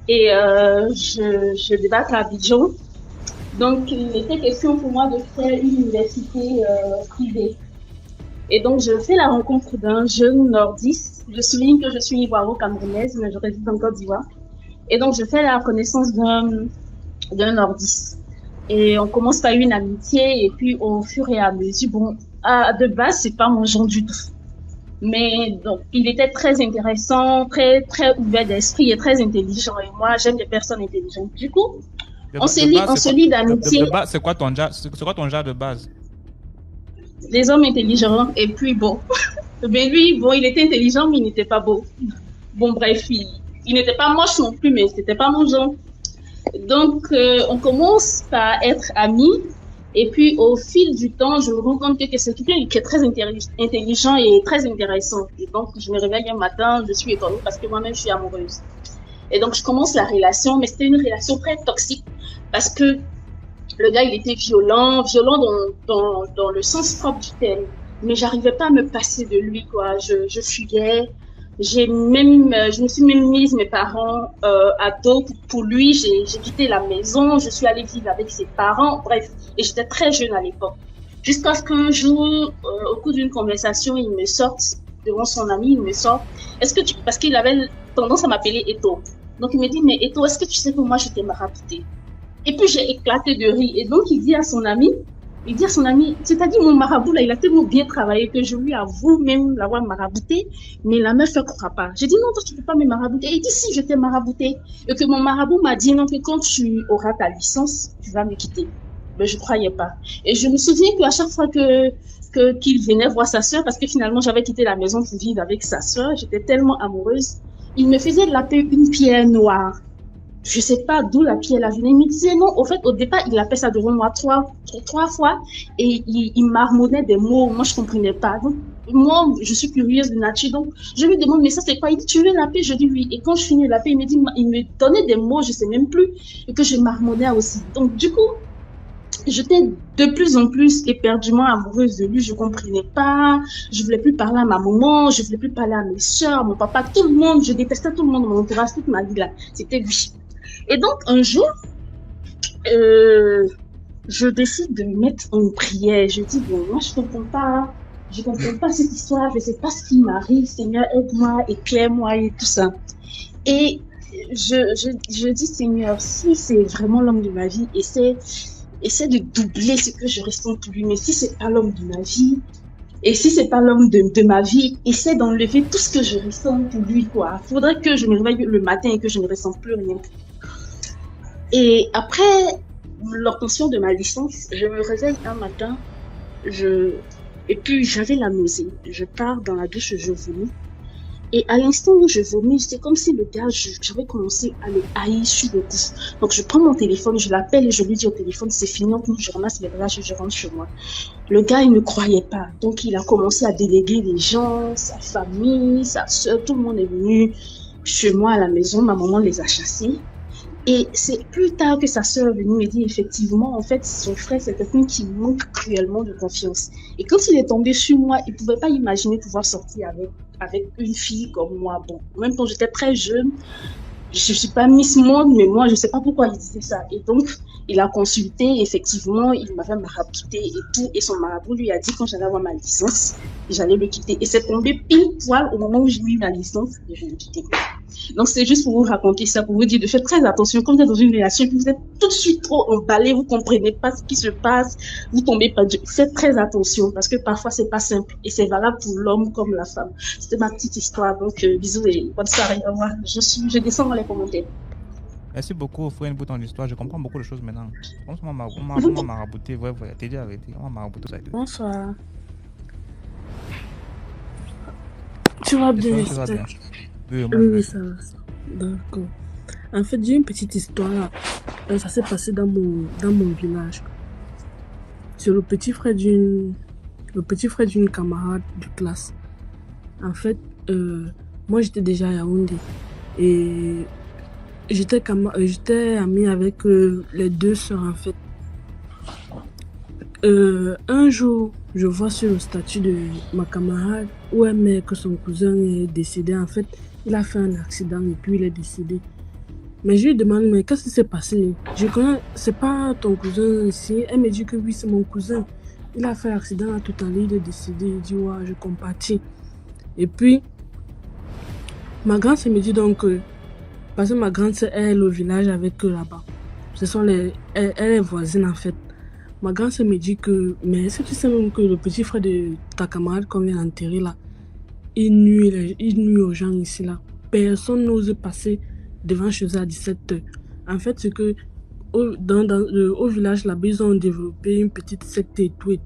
et je débarque à Abidjan. Donc, il était question pour moi de faire une université privée. Et donc, je fais la rencontre d'un jeune nordiste. Je souligne que je suis ivoiro-camerounaise, mais je réside en Côte d'Ivoire. Et donc, je fais la connaissance d'un nordiste. Et on commence par une amitié. Et puis, au fur et à mesure, bon, de base, c'est pas mon genre du tout. Mais donc, il était très intéressant, très, très ouvert d'esprit et très intelligent. Et moi, j'aime les personnes intelligentes. Du coup, on se lie d'amitié. C'est quoi ton genre de base? Les hommes intelligents. Et puis, bon. Mais lui, bon, il était intelligent, mais il n'était pas beau. Bon, bref, il n'était pas moche non plus, mais c'était pas mon genre. Donc, on commence par être amis. Et puis, au fil du temps, je me rends compte que c'est quelqu'un qui est très intelligent et très intéressant. Et donc, je me réveille un matin, je suis étonnée parce que moi-même, je suis amoureuse. Et donc, je commence la relation, mais c'était une relation très toxique parce que le gars, il était violent dans le sens propre du terme. Mais j'arrivais pas à me passer de lui, quoi. Je fuyais. Je me suis même mise mes parents à dos pour lui. J'ai quitté la maison. Je suis allée vivre avec ses parents. Bref, et j'étais très jeune à l'époque. Jusqu'à ce qu'un jour, au cours d'une conversation, il me sorte devant son ami. Il me sort. Parce qu'il avait tendance à m'appeler Eto. Donc il me dit, mais Eto, est-ce que tu sais que moi je t'ai marabouté? Et puis j'ai éclaté de rire. Et donc il dit à son ami, c'est-à-dire mon marabout là, il a tellement bien travaillé que je lui avoue même l'avoir marabouté, mais la meuf ne croit pas. J'ai dit non, toi tu peux pas me marabouter. Et il dit si, je t'ai marabouté. Et que mon marabout m'a dit non, que quand tu auras ta licence, tu vas me quitter. Mais je croyais pas. Et je me souviens qu'à chaque fois qu'il venait voir sa sœur, parce que finalement j'avais quitté la maison pour vivre avec sa sœur, j'étais tellement amoureuse il me faisait laper une pierre noire. Je sais pas d'où la pierre venait. Il me disait non. Au fait, au départ, il appelait ça devant moi trois fois et il marmonnait des mots. Moi, je comprenais pas. Donc, moi, je suis curieuse de nature. Donc, je lui demande, mais ça, c'est quoi? Il dit, tu veux laper? Je dis oui. Et quand je finis de laper, il me donnait des mots, je sais même plus, et que je marmonnais aussi. Donc, du coup, j'étais de plus en plus éperdument amoureuse de lui. Je comprenais pas. Je voulais plus parler à ma maman. Je voulais plus parler à mes soeurs, mon papa, tout le monde. Je détestais tout le monde dans mon entourage toute ma vie là. C'était lui. Et donc, un jour, je décide de me mettre en prière. Je dis, bon, moi, je comprends pas cette histoire. Je sais pas ce qui m'arrive. Seigneur, aide-moi, éclaire-moi et tout ça. Et je dis, Seigneur, si c'est vraiment l'homme de ma vie, essaie de doubler ce que je ressens pour lui. Mais si c'est pas l'homme de ma vie, et si c'est pas l'homme de ma vie, essaie d'enlever tout ce que je ressens pour lui, quoi. Faudrait que je me réveille le matin et que je ne ressens plus rien. Et après l'obtention de ma licence, je me réveille un matin, et puis j'avais la nausée. Je pars dans la douche, je vomis. Et à l'instant où je vomis, c'est comme si le gars, j'avais commencé à le haïr sur le coup. Donc je prends mon téléphone, je l'appelle et je lui dis au téléphone, c'est fini, je ramasse les bagages et je rentre chez moi. Le gars, il ne croyait pas. Donc il a commencé à déléguer les gens, sa famille, sa soeur, tout le monde est venu chez moi à la maison, ma maman les a chassés. Et c'est plus tard que sa sœur est venue me dire, effectivement, en fait, son frère, c'est quelqu'un qui manque cruellement de confiance. Et quand il est tombé sur moi, il ne pouvait pas imaginer pouvoir sortir avec une fille comme moi. Bon, même quand j'étais très jeune, je ne suis pas Miss Monde, mais moi, je ne sais pas pourquoi il disait ça. Et donc, il a consulté, effectivement, il m'avait marabouté et tout. Et son marabout lui a dit, quand j'allais avoir ma licence, j'allais le quitter. Et c'est tombé pile poil au moment où j'ai eu ma licence et je l'ai quitté. Donc, c'est juste pour vous raconter ça, pour vous dire de faire très attention. Quand vous êtes dans une relation, vous êtes tout de suite trop emballé, vous comprenez pas ce qui se passe, vous tombez pas. Faites très attention parce que parfois, c'est pas simple. Et c'est valable pour l'homme comme la femme. C'était ma petite histoire. Donc, bisous et bonne soirée. Au revoir. Je descends dans les commentaires. Merci beaucoup, Fouine, pour ton histoire. Je comprends beaucoup de choses maintenant. On m'a marabouté, ouais, t'es dit arrêté. On m'a marabouté ça. Bonsoir. Tu vas bien, ça va bien. Oui, ça va. D'accord. En fait, j'ai une petite histoire. Ça s'est passé dans mon village. C'est le petit frère d'une camarade de classe. En fait, moi j'étais déjà à Yaoundé et j'étais amie avec les deux sœurs en fait. Un jour, je vois sur le statut de ma camarade où elle met que son cousin est décédé. En fait, il a fait un accident et puis il est décédé. Mais je lui demande, mais qu'est-ce qui s'est passé? Je connais, c'est pas ton cousin ici. Elle me dit que oui, c'est mon cousin. Il a fait l'accident tout à l'heure, il est décédé. Il dit, ouais, je compatis. Et puis, ma grande sœur me dit donc, parce que ma grande sœur est au village avec eux là-bas. Elle est voisine en fait. Ma grande sœur me dit que, mais est-ce que tu sais même que le petit frère de ta camarade qu'on vient d'enterrer là, il nuit aux gens ici là. Personne n'ose passer devant chez eux à 17h. En fait, c'est que au village là-bas, ils ont développé une petite secte et tout.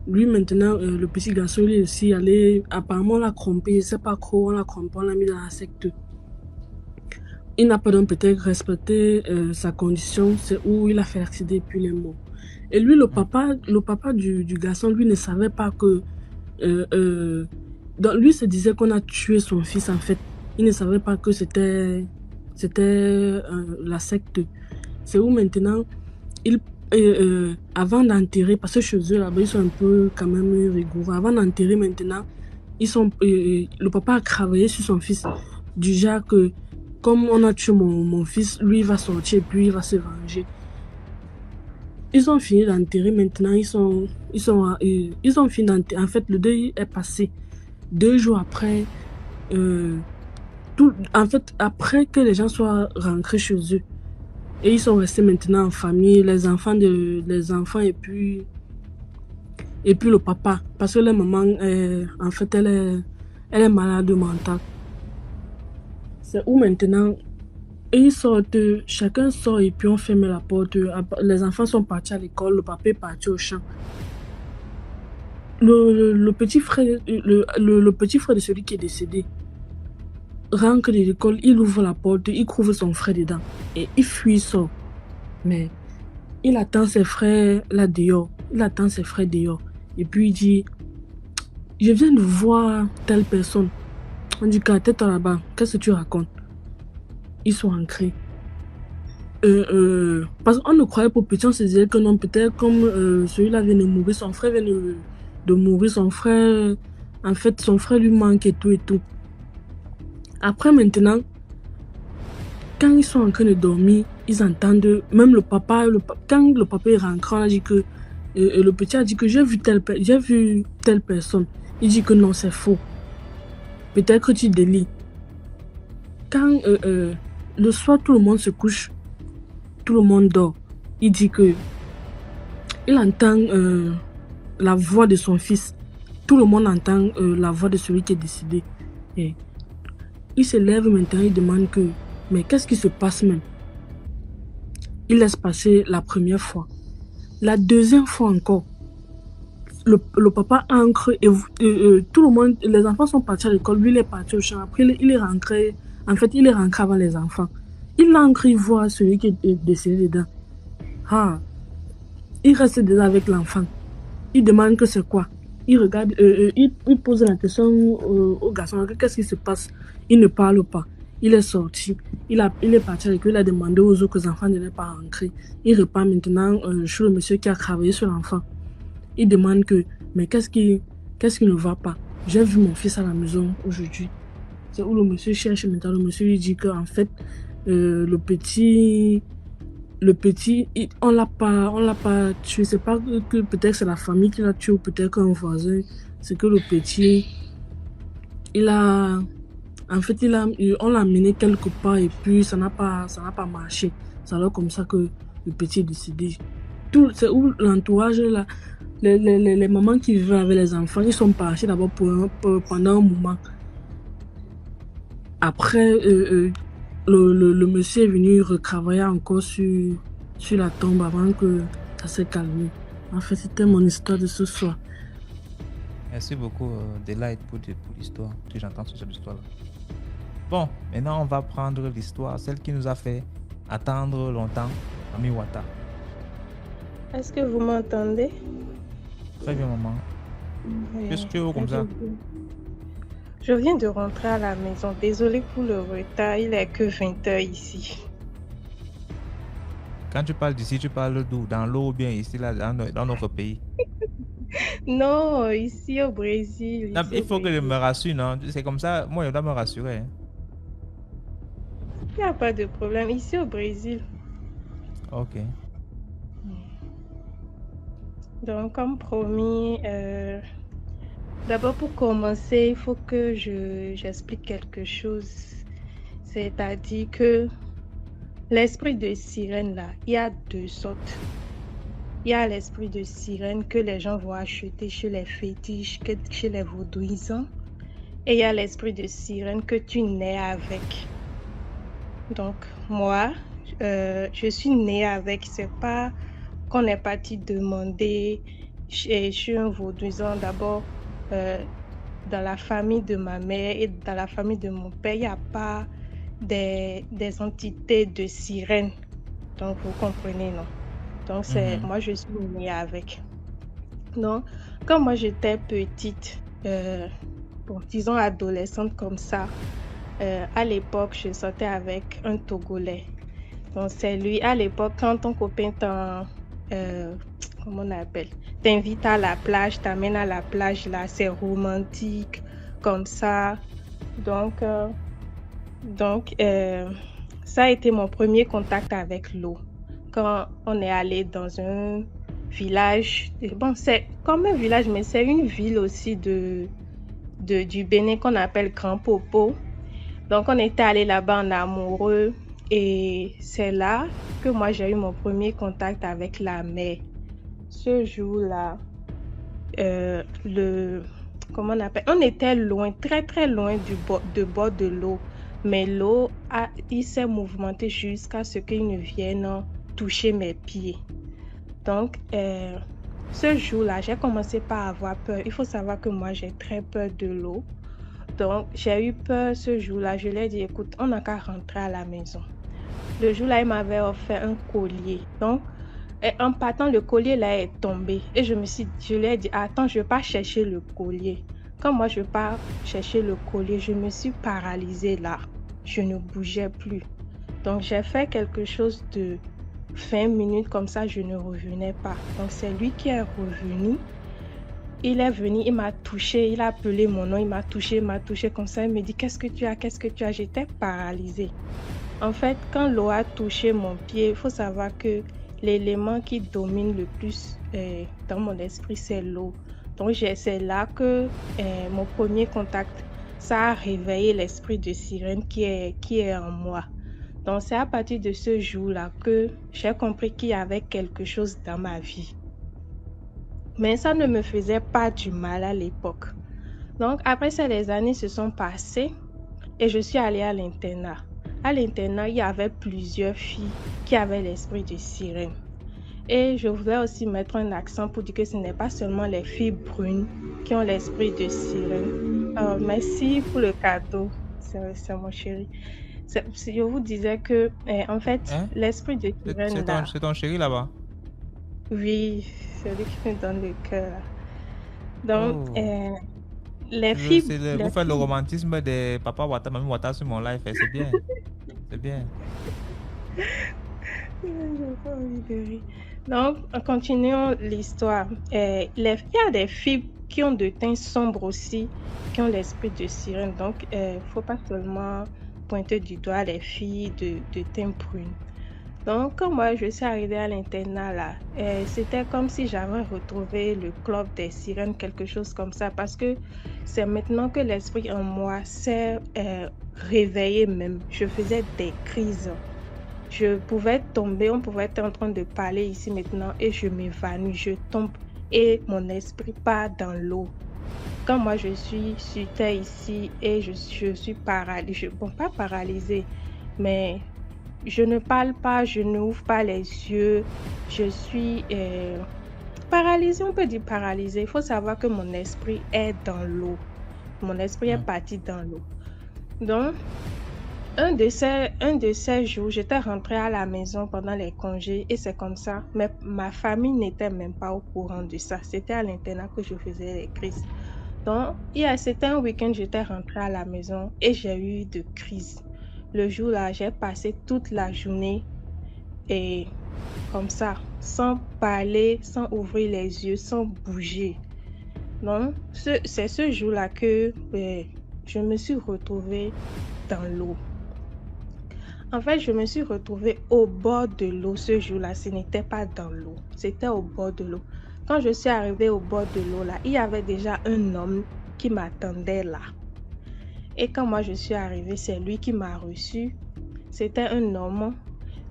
Lui maintenant, le petit garçon, il est aussi allé, apparemment on l'a trompé, je sais pas trop, on l'a trompé, on l'a mis dans la secte. Il n'a pas donc peut-être respecté sa condition, c'est où il a fait l'accident et puis il est mort. Et lui, le papa du garçon, lui ne savait pas que... donc lui se disait qu'on a tué son fils en fait. Il ne savait pas que c'était la secte. C'est où maintenant, avant d'enterrer, parce que chez eux là-bas, ils sont un peu quand même rigoureux. Avant d'enterrer maintenant, le papa a travaillé sur son fils. Du genre que, comme on a tué mon fils, lui il va sortir et puis il va se venger. Ils ont fini d'enterrer maintenant, ils ont fini d'enterrer. En fait, le deuil est passé. 2 jours après, en fait, après que les gens soient rentrés chez eux, et ils sont restés maintenant en famille, les enfants et puis le papa, parce que la maman, en fait, elle est malade mentale. C'est où maintenant, et ils sortent, chacun sort et puis on ferme la porte. Les enfants sont partis à l'école, le papa est parti au champ. Le petit frère de celui qui est décédé, rentre de l'école, il ouvre la porte, il trouve son frère dedans. Et il fuit, sort. Mais il attend ses frères là dehors. Et puis il dit, je viens de voir telle personne. On dit, quand t'es là-bas, qu'est-ce que tu racontes? Ils sont ancrés. Parce qu'on ne croyait pas petit, on se disait que non, peut-être comme celui-là vient de mourir, son frère vient de mourir, son frère, en fait, son frère lui manque et tout. Après, maintenant, quand ils sont en train de dormir, ils entendent, même le papa, quand le papa est rentré, on a dit que, le petit a dit que j'ai vu telle personne. Il dit que non, c'est faux. Peut-être que tu délies. Quand le soir, tout le monde se couche, tout le monde dort. Il dit que il entend la voix de son fils. Tout le monde entend la voix de celui qui est décédé. Et il se lève maintenant, il demande que, mais qu'est-ce qui se passe même? Il laisse passer la première fois. La deuxième fois encore, le papa ancre et tout le monde, les enfants sont partis à l'école, lui il est parti au champ. Après il est rentré, en fait il est rentré avant les enfants. Il ancre, il voit celui qui est décédé dedans. Il reste dedans avec l'enfant. Il demande que c'est quoi. Il regarde, il pose la question au garçon, qu'est-ce qui se passe? Il ne parle pas. Il est sorti. Il est parti avec eux, il a demandé aux autres enfants de ne pas rentrer. Il repart maintenant chez le monsieur qui a travaillé sur l'enfant. Il demande que, mais qu'est-ce qui ne va pas? J'ai vu mon fils à la maison aujourd'hui. C'est où le monsieur cherche maintenant. Le monsieur lui dit qu'en fait, le petit, on l'a pas tué. C'est pas que peut-être c'est la famille qui l'a tué ou peut-être qu'un voisin. C'est que le petit, on l'a amené quelque part et puis ça n'a pas marché. C'est alors comme ça que le petit est décédé. C'est où l'entourage là, les mamans qui vivaient avec les enfants, ils sont partis d'abord pendant un moment. Après, le monsieur est venu retravailler encore sur la tombe avant que ça s'est calmé. En fait, c'était mon histoire de ce soir. Merci beaucoup, Delight, pour l'histoire que j'entends sur cette histoire-là. Bon, maintenant on va prendre l'histoire, celle qui nous a fait attendre longtemps, Ami Wata. Est-ce que vous m'entendez? Très bien, maman. Oui. Qu'est-ce que tu veux comme ça? Je viens de rentrer à la maison. Désolée pour le retard, il est que 20h ici. Quand tu parles d'ici, tu parles d'où? Dans l'eau ou bien ici, là, dans notre pays? Non, ici au Brésil. Non, il faut que je me rassure, non? C'est comme ça, moi, je dois me rassurer. Hein. Il n'y a pas de problème. Ici au Brésil. Ok. Donc, comme promis, d'abord pour commencer, il faut que j'explique quelque chose. C'est-à-dire que l'esprit de sirène, là, il y a deux sortes. Il y a l'esprit de sirène que les gens vont acheter chez les fétiches, chez les vaudouisants. Et il y a l'esprit de sirène que tu nais avec. Donc, moi, je suis née avec. C'est pas qu'on est parti demander chez un vaudouisant. D'abord, dans la famille de ma mère et dans la famille de mon père, il n'y a pas des entités de sirènes. Donc, vous comprenez, non? Donc, moi, je suis née avec. Donc, quand moi, j'étais petite, disons adolescente comme ça, à l'époque, je sortais avec un Togolais. Donc, c'est lui, à l'époque, quand ton copain comment on appelle, t'invite à la plage, t'amène à la plage, là, c'est romantique, comme ça. Donc, ça a été mon premier contact avec l'eau. Quand on est allé dans un village, bon, c'est comme un village, mais c'est une ville aussi du Bénin qu'on appelle Grand Popo. Donc, on était allé là-bas en amoureux et c'est là que moi, j'ai eu mon premier contact avec la mer. Ce jour-là, comment on appelle? On était loin, très très loin du bord de l'eau, mais l'eau, il s'est mouvementé jusqu'à ce qu'il ne vienne toucher mes pieds. Donc, ce jour-là, j'ai commencé par avoir peur. Il faut savoir que moi, j'ai très peur de l'eau. Donc, j'ai eu peur ce jour-là. Je lui ai dit, écoute, on n'a qu'à rentrer à la maison. Le jour-là, il m'avait offert un collier. Donc, en partant, le collier là est tombé. Et je lui ai dit, attends, je ne vais pas chercher le collier. Quand moi, je pars chercher le collier, je me suis paralysée là. Je ne bougeais plus. Donc, j'ai fait quelque chose de 20 minutes comme ça, je ne revenais pas. Donc, c'est lui qui est revenu. Il est venu, il m'a touché, il a appelé mon nom, il m'a touché comme ça. Il me dit, qu'est-ce que tu as, qu'est-ce que tu as? J'étais paralysée. En fait, quand l'eau a touché mon pied, il faut savoir que l'élément qui domine le plus dans mon esprit, c'est l'eau. Donc, c'est là que mon premier contact, ça a réveillé l'esprit de sirène qui est en moi. Donc, c'est à partir de ce jour-là que j'ai compris qu'il y avait quelque chose dans ma vie. Mais ça ne me faisait pas du mal à l'époque. Donc, après ça, les années se sont passées et je suis allée à l'internat. À l'internat, il y avait plusieurs filles qui avaient l'esprit de sirène. Et je voudrais aussi mettre un accent pour dire que ce n'est pas seulement les filles brunes qui ont l'esprit de sirène. Merci pour le cadeau, c'est mon chéri. Je vous disais que, en fait, l'esprit de sirène là... C'est ton chéri là-bas? Oui, c'est lui qui me donne le cœur. Donc, les filles... Vous faites le romantisme des papa Wata, mamie Wata sur mon live, c'est bien. C'est bien. Donc, en continuant l'histoire, il y a des filles qui ont de teint sombre aussi, qui ont l'esprit de sirène. Donc, il ne faut pas seulement pointer du doigt les filles de teint brune. Donc, quand moi, je suis arrivée à l'internat, là, c'était comme si j'avais retrouvé le club des sirènes, quelque chose comme ça, parce que c'est maintenant que l'esprit en moi s'est réveillé même. Je faisais des crises. Je pouvais tomber, on pouvait être en train de parler ici maintenant et je m'évanouis, je tombe et mon esprit part dans l'eau. Quand moi je suis sur terre ici et je suis paralysée, bon pas paralysée, mais je ne parle pas, je n'ouvre pas les yeux, je suis paralysée, on peut dire paralysée. Il faut savoir que mon esprit est dans l'eau, mon esprit est parti dans l'eau. Donc, un de ces jours, j'étais rentrée à la maison pendant les congés et c'est comme ça. Mais ma famille n'était même pas au courant de ça. C'était à l'internat que je faisais les crises. Donc, c'était un week-end, j'étais rentrée à la maison et j'ai eu de crises. Le jour-là, j'ai passé toute la journée et comme ça, sans parler, sans ouvrir les yeux, sans bouger. Donc, c'est ce jour-là que je me suis retrouvée dans l'eau. En fait, je me suis retrouvée au bord de l'eau ce jour-là. Ce n'était pas dans l'eau, c'était au bord de l'eau. Quand je suis arrivée au bord de l'eau, là, il y avait déjà un homme qui m'attendait là. Et quand moi je suis arrivée, c'est lui qui m'a reçue. C'était un homme.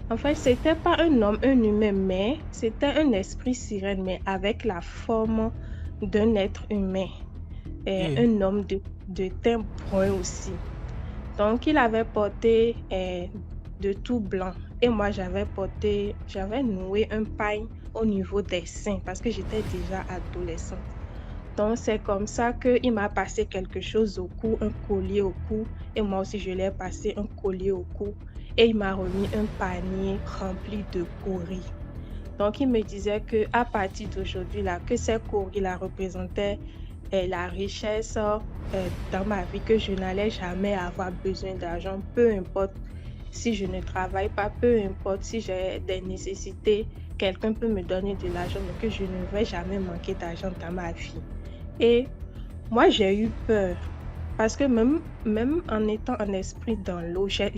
En fait, c'était pas un homme, un humain, mais c'était un esprit sirène, mais avec la forme d'un être humain. Et un homme de teint brun aussi. Donc, il avait porté de tout blanc. Et moi, j'avais noué un paille au niveau des seins parce que j'étais déjà adolescente. Donc, c'est comme ça qu'il m'a passé quelque chose au cou, un collier au cou. Et moi aussi, je lui ai passé un collier au cou. Et il m'a remis un panier rempli de coris. Donc, il me disait qu'à partir d'aujourd'hui, là, que ces coris-là représentaient la richesse dans ma vie, que je n'allais jamais avoir besoin d'argent, peu importe si je ne travaille pas, peu importe si j'ai des nécessités, quelqu'un peut me donner de l'argent, mais que je ne vais jamais manquer d'argent dans ma vie. Et moi, j'ai eu peur, parce que même en étant en esprit dans l'eau, j'ai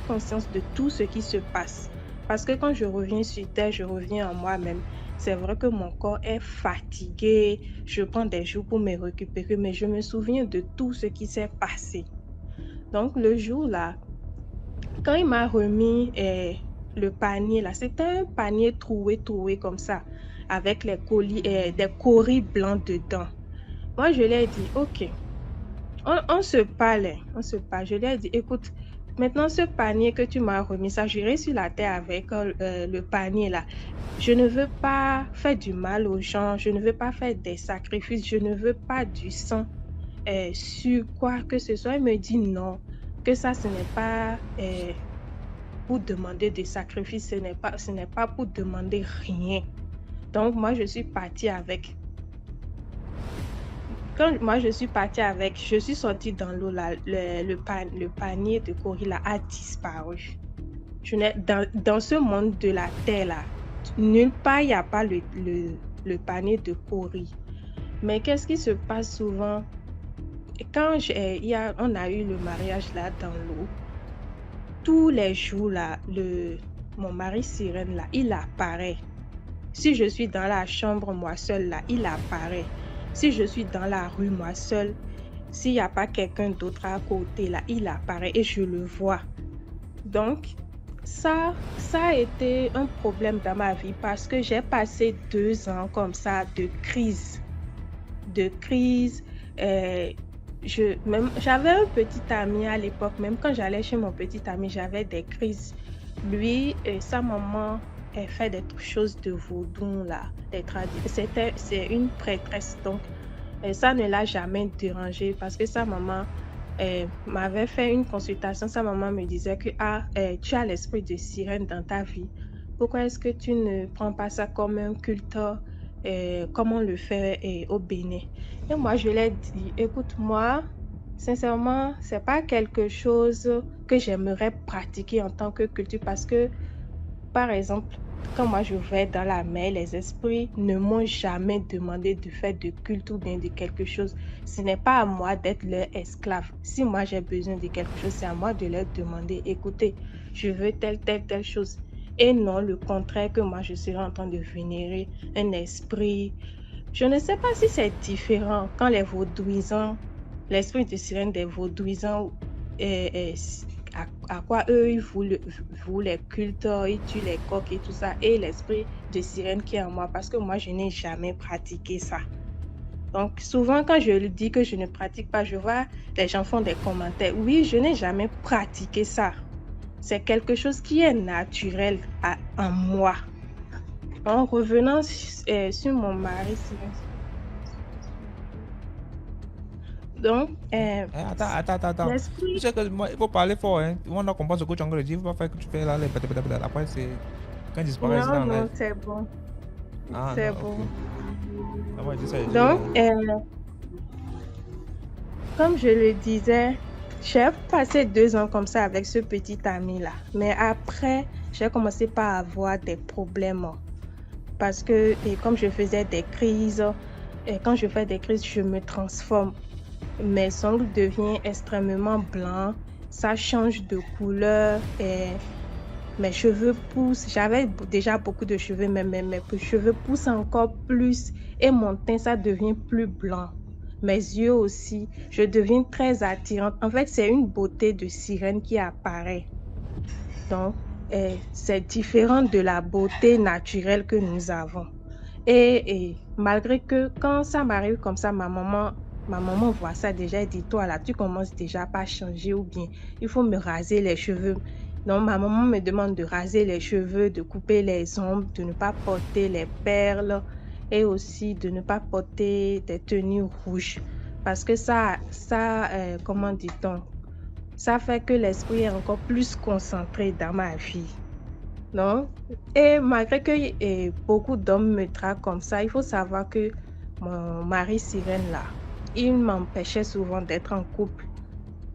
conscience de tout ce qui se passe. Parce que quand je reviens sur terre, je reviens en moi-même. C'est vrai que mon corps est fatigué, je prends des jours pour me récupérer, mais je me souviens de tout ce qui s'est passé. Donc le jour là, quand il m'a remis le panier là, c'était un panier troué comme ça, avec les des coris blancs dedans. Moi je lui ai dit, ok, on se parle. Je lui ai dit, écoute, maintenant, ce panier que tu m'as remis, ça, j'irai sur la terre avec le panier là. Je ne veux pas faire du mal aux gens, je ne veux pas faire des sacrifices, je ne veux pas du sang. sur quoi que ce soit. Il me dit non, que ça, ce n'est pas pour demander des sacrifices, ce n'est pas pour demander rien. Donc, moi, je suis partie avec. Quand moi, je suis partie avec, je suis sortie dans l'eau, là, le panier de Cory là, a disparu. Dans ce monde de la terre, là, nulle part, il n'y a pas le panier de Cory. Mais qu'est-ce qui se passe souvent? Quand on a eu le mariage là dans l'eau, tous les jours là, mon mari sirène là, il apparaît. Si je suis dans la chambre moi seule là, il apparaît. Si je suis dans la rue moi seule, s'il n'y a pas quelqu'un d'autre à côté là, il apparaît et je le vois. Donc ça a été un problème dans ma vie parce que j'ai passé 2 ans comme ça de crise. J'avais un petit ami à l'époque, même quand j'allais chez mon petit ami, j'avais des crises. Lui, sa maman, elle fait des choses de vaudou là, des traditions. C'est une prêtresse, donc ça ne l'a jamais dérangé parce que sa maman m'avait fait une consultation. Sa maman me disait que tu as l'esprit de sirène dans ta vie. Pourquoi est-ce que tu ne prends pas ça comme un culte comme on le fait au Bénin? Et moi, je lui ai dit, écoute, moi, sincèrement, c'est pas quelque chose que j'aimerais pratiquer en tant que culture parce que, par exemple, quand moi je vais dans la mer, les esprits ne m'ont jamais demandé de faire de culte ou bien de quelque chose. Ce n'est pas à moi d'être leur esclave. Si moi j'ai besoin de quelque chose, c'est à moi de leur demander, écoutez, je veux telle chose. Et non le contraire, que moi je serais en train de vénérer un esprit. Je ne sais pas si c'est différent quand les vaudouisants, l'esprit de sirène des vaudouisants, à quoi eux ils vouent les cultes, ils tuent les coqs et tout ça, et l'esprit de sirène qui est en moi, parce que moi je n'ai jamais pratiqué ça. Donc souvent quand je dis que je ne pratique pas, je vois les gens font des commentaires. Oui, je n'ai jamais pratiqué ça. C'est quelque chose qui est naturel en moi. En revenant sur mon mari, donc, attends. Tu sais que moi, il faut parler fort, hein. On a compris ce que tu as dit. Il ne faut pas faire que tu fais là, après, c'est quand il disparaît. Non, c'est bon. C'est bon. Okay. Donc, comme je le disais, j'ai passé 2 ans comme ça avec ce petit ami-là. Mais après, j'ai commencé par avoir des problèmes. Parce que, comme je faisais des crises, quand je fais des crises, je me transforme. Mes ongles deviennent extrêmement blancs, ça change de couleur, mes cheveux poussent. J'avais déjà beaucoup de cheveux, mais mes cheveux poussent encore plus et mon teint, ça devient plus blanc. Mes yeux aussi, je deviens très attirante. En fait, c'est une beauté de sirène qui apparaît. Donc, c'est différent de la beauté naturelle que nous avons. Et malgré que quand ça m'arrive comme ça, ma maman voit ça déjà, elle dit, toi là, tu commences déjà pas à changer ou bien il faut me raser les cheveux. Donc ma maman me demande de raser les cheveux, de couper les ongles, de ne pas porter les perles et aussi de ne pas porter des tenues rouges. Parce que ça comment dit-on, ça fait que l'esprit est encore plus concentré dans ma vie. Non? Et malgré que beaucoup d'hommes me traitent comme ça, il faut savoir que mon mari sirène là, il m'empêchait souvent d'être en couple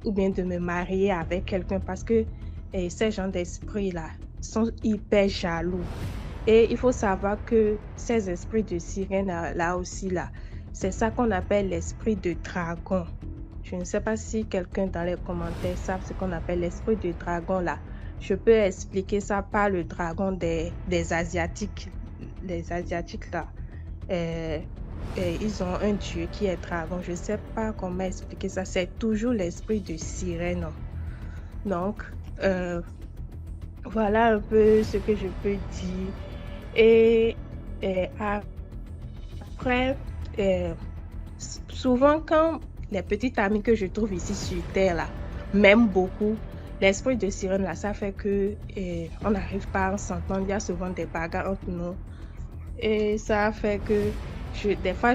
ou bien de me marier avec quelqu'un parce que ces gens d'esprit là sont hyper jaloux. Et il faut savoir que ces esprits de sirène là aussi là, c'est ça qu'on appelle l'esprit de dragon. Je ne sais pas si quelqu'un dans les commentaires savent ce qu'on appelle l'esprit de dragon là. Je peux expliquer ça par le dragon des Asiatiques. Les Asiatiques là, ils ont un dieu qui est dragon. Je ne sais pas comment expliquer ça. C'est toujours l'esprit de sirène. Donc, voilà un peu ce que je peux dire. Et après, souvent quand les petites amies que je trouve ici sur Terre là m'aiment beaucoup, l'esprit de sirène là, ça fait que on n'arrive pas à s'entendre. Il y a souvent des bagarres entre nous. Et ça fait que des fois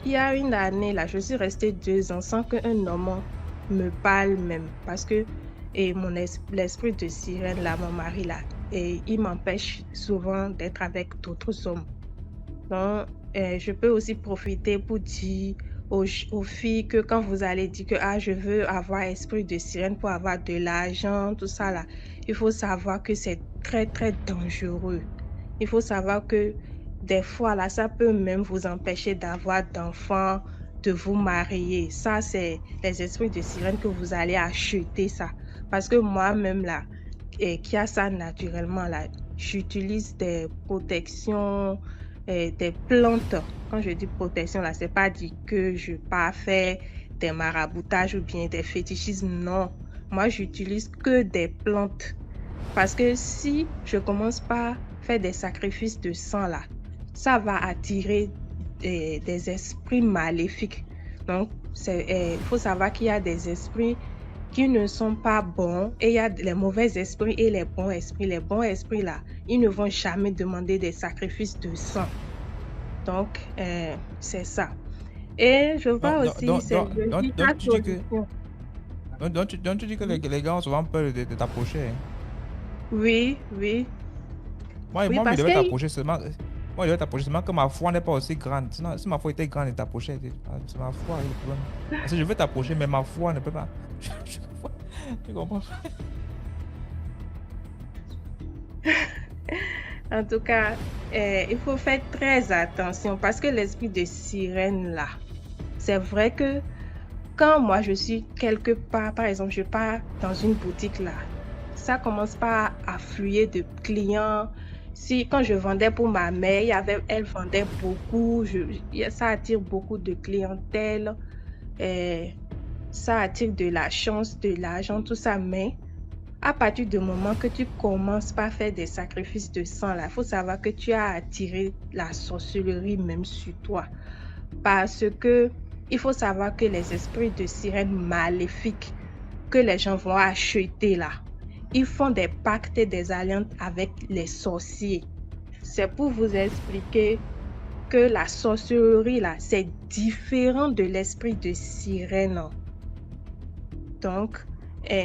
il y a une année, là, je suis restée 2 ans sans qu'un homme me parle même. Parce que l'esprit de sirène, là, mon mari, là, et il m'empêche souvent d'être avec d'autres hommes. Donc, je peux aussi profiter pour dire aux filles que quand vous allez dire que je veux avoir esprit de sirène pour avoir de l'argent, tout ça là, il faut savoir que c'est très très dangereux. Il faut savoir que des fois là, ça peut même vous empêcher d'avoir d'enfants, de vous marier. Ça, c'est les esprits de sirène que vous allez acheter ça. Parce que moi-même là, qui a ça naturellement là, j'utilise des protections, des plantes. Quand je dis protection là, c'est pas dit que je pas faire des maraboutages ou bien des fétichismes. Non, moi j'utilise que des plantes. Parce que si je commence par faire des sacrifices de sang là, ça va attirer des esprits maléfiques. Donc, il faut savoir qu'il y a des esprits qui ne sont pas bons et il y a les mauvais esprits et les bons esprits. Les bons esprits là, ils ne vont jamais demander des sacrifices de sang. Donc, c'est ça. Et je vois aussi... Donc, tu dis que les gars ont souvent peur de t'approcher. Hein? Oui. Moi, je devais t'approcher seulement... Moi, je devais t'approcher seulement que ma foi n'est pas aussi grande. Sinon, si ma foi était grande et t'approchait, c'est ma foi le problème. Parce que je veux t'approcher, mais ma foi ne peut pas. Tu comprends? En tout cas, il faut faire très attention parce que l'esprit de sirène là, c'est vrai que quand moi je suis quelque part, par exemple, je pars dans une boutique là, ça commence pas à affluer de clients. Quand je vendais pour ma mère, elle vendait beaucoup, ça attire beaucoup de clientèle, ça attire de la chance, de l'argent, tout ça. Mais à partir du moment que tu commences par faire des sacrifices de sang, il faut savoir que tu as attiré la sorcellerie même sur toi. Parce que il faut savoir que les esprits de sirène maléfiques que les gens vont acheter là, ils font des pactes et des alliances avec les sorciers. C'est pour vous expliquer que la sorcellerie là, c'est différent de l'esprit de sirène. Donc,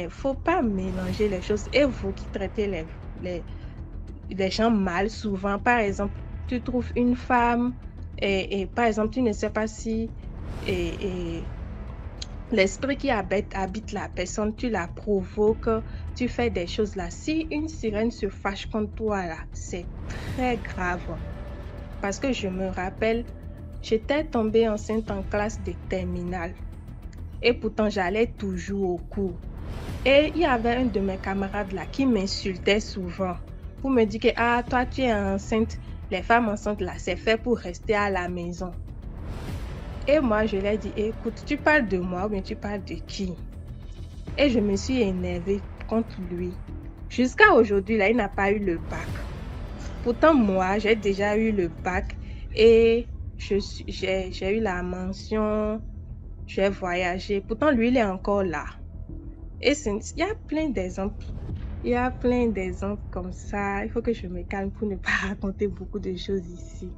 faut pas mélanger les choses. Et vous qui traitez les gens mal souvent, par exemple, tu trouves une femme et par exemple, tu ne sais pas si l'esprit qui habite la personne, tu la provoques, tu fais des choses là. Si une sirène se fâche contre toi là, c'est très grave. Parce que je me rappelle, j'étais tombée enceinte en classe de terminale. Et pourtant, j'allais toujours au cours. Et il y avait un de mes camarades là qui m'insultait souvent pour me dire que toi tu es enceinte, les femmes enceintes là, c'est fait pour rester à la maison. Et moi, je lui ai dit, écoute, tu parles de moi ou bien tu parles de qui? Et je me suis énervée contre lui. Jusqu'à aujourd'hui, là, il n'a pas eu le bac. Pourtant, moi, j'ai déjà eu le bac et j'ai eu la mention, j'ai voyagé. Pourtant, lui, il est encore là. Et il y a plein d'exemples. Il y a plein d'exemples comme ça. Il faut que je me calme pour ne pas raconter beaucoup de choses ici.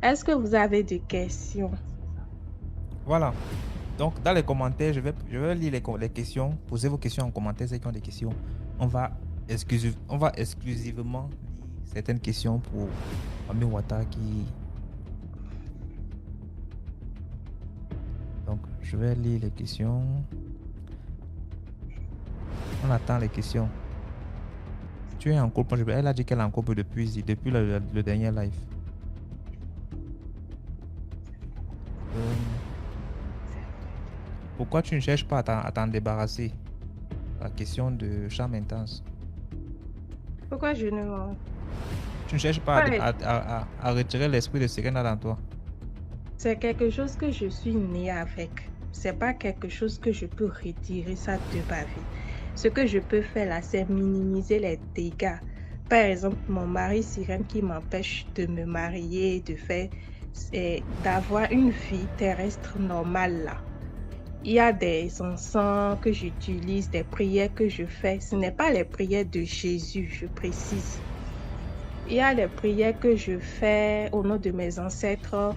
Est-ce que vous avez des questions? Voilà. Donc, dans les commentaires, je vais lire les questions. Posez vos questions en commentaire, ceux qui ont des questions. On va exclusivement lire certaines questions pour Ami Wata qui... Donc, je vais lire les questions. On attend les questions. Tu es en couple. Elle a dit qu'elle est en couple depuis le dernier live. Pourquoi tu ne cherches pas à t'en débarrasser? La question de charme intense. Pourquoi je ne... Tu ne cherches pas à retirer l'esprit de sirène dans toi? C'est quelque chose que je suis née avec. C'est pas quelque chose que je peux retirer ça de ma vie. Ce que je peux faire là, c'est minimiser les dégâts. Par exemple, mon mari sirène qui m'empêche de me marier, d'avoir une vie terrestre normale là. Il y a des encens que j'utilise, des prières que je fais. Ce n'est pas les prières de Jésus, je précise. Il y a les prières que je fais au nom de mes ancêtres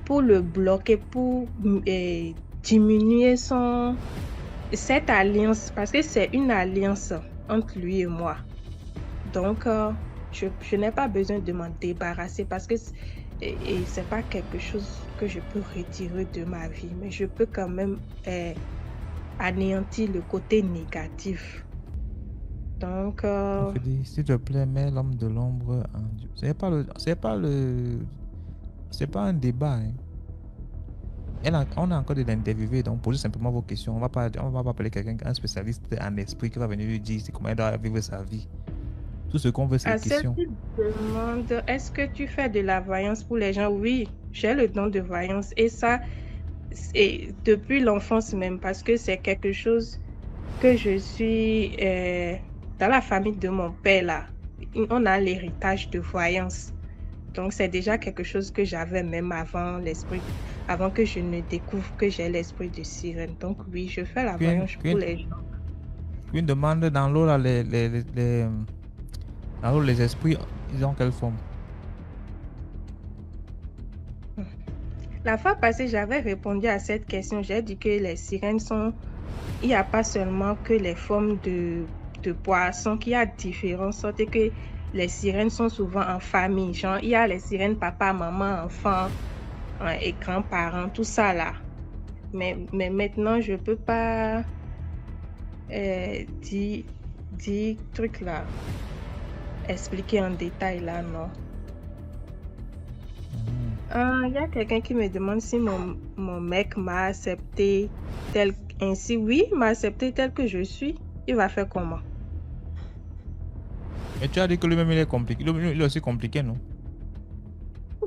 pour le bloquer, pour diminuer cette alliance, parce que c'est une alliance entre lui et moi. Donc, je n'ai pas besoin de m'en débarrasser parce que c'est pas quelque chose que je peux retirer de ma vie, mais je peux quand même anéantir le côté négatif. Donc, s'il te plaît, mets l'homme de l'ombre en Dieu. C'est pas un débat. Hein. On a encore de l'interviewer, donc posez simplement vos questions. On va pas appeler quelqu'un, un spécialiste en esprit qui va venir lui dire comment il doit vivre sa vie. Tout ce qu'on veut, c'est des questions. Celle qui demande, est-ce que tu fais de la voyance pour les gens? Oui, j'ai le don de voyance et ça, c'est depuis l'enfance même parce que c'est quelque chose que je suis dans la famille de mon père là. On a l'héritage de voyance. Donc, c'est déjà quelque chose que j'avais même avant que je ne découvre que j'ai l'esprit de sirène. Donc, oui, je fais la voyance pour les gens. Une demande dans l'eau, là, dans l'eau, les esprits, ils ont quelle forme? La fois passée, j'avais répondu à cette question. J'ai dit que les sirènes sont... Il n'y a pas seulement que les formes de poissons, qu'il y a différentes sortes et que les sirènes sont souvent en famille. Genre, il y a les sirènes papa, maman, enfant et grands-parents, tout ça là. Mais maintenant, je ne peux pas dire truc là, expliquer en détail là, non. Il y a quelqu'un qui me demande si mon mec m'a accepté ainsi. Oui, il m'a accepté tel que je suis. Il va faire comment? Mais tu as dit que lui-même il est compliqué. Il est aussi compliqué, non?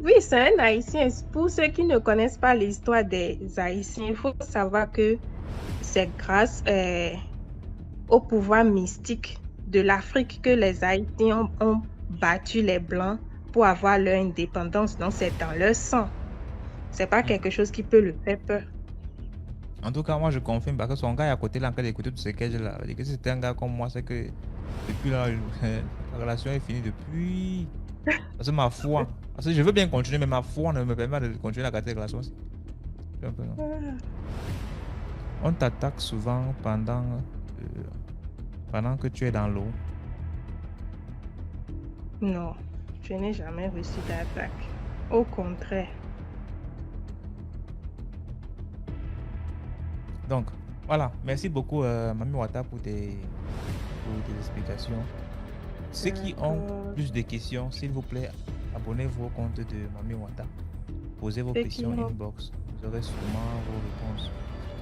Oui, c'est un Haïtien. Pour ceux qui ne connaissent pas l'histoire des Haïtiens, il faut savoir que c'est grâce au pouvoir mystique de l'Afrique que les Haïtiens ont battu les Blancs pour avoir leur indépendance. Donc, c'est dans leur sang. C'est pas quelque chose qui peut le faire peur. En tout cas, moi, je confirme parce que son gars est à côté là, en train d'écouter tout ce que j'ai là. Que si c'était un gars comme moi, c'est que depuis là, la relation est finie depuis. Parce que ma foi, parce que je veux bien continuer, mais ma foi ne me permet pas de continuer la relation. On t'attaque souvent pendant que tu es dans l'eau. Non, je n'ai jamais reçu d'attaque. Au contraire. Donc, voilà. Merci beaucoup, Mami Wata, pour tes explications. Ceux qui ont plus de questions, s'il vous plaît, abonnez-vous au compte de Mami Wata. Posez vos questions inbox. Vous aurez sûrement vos réponses.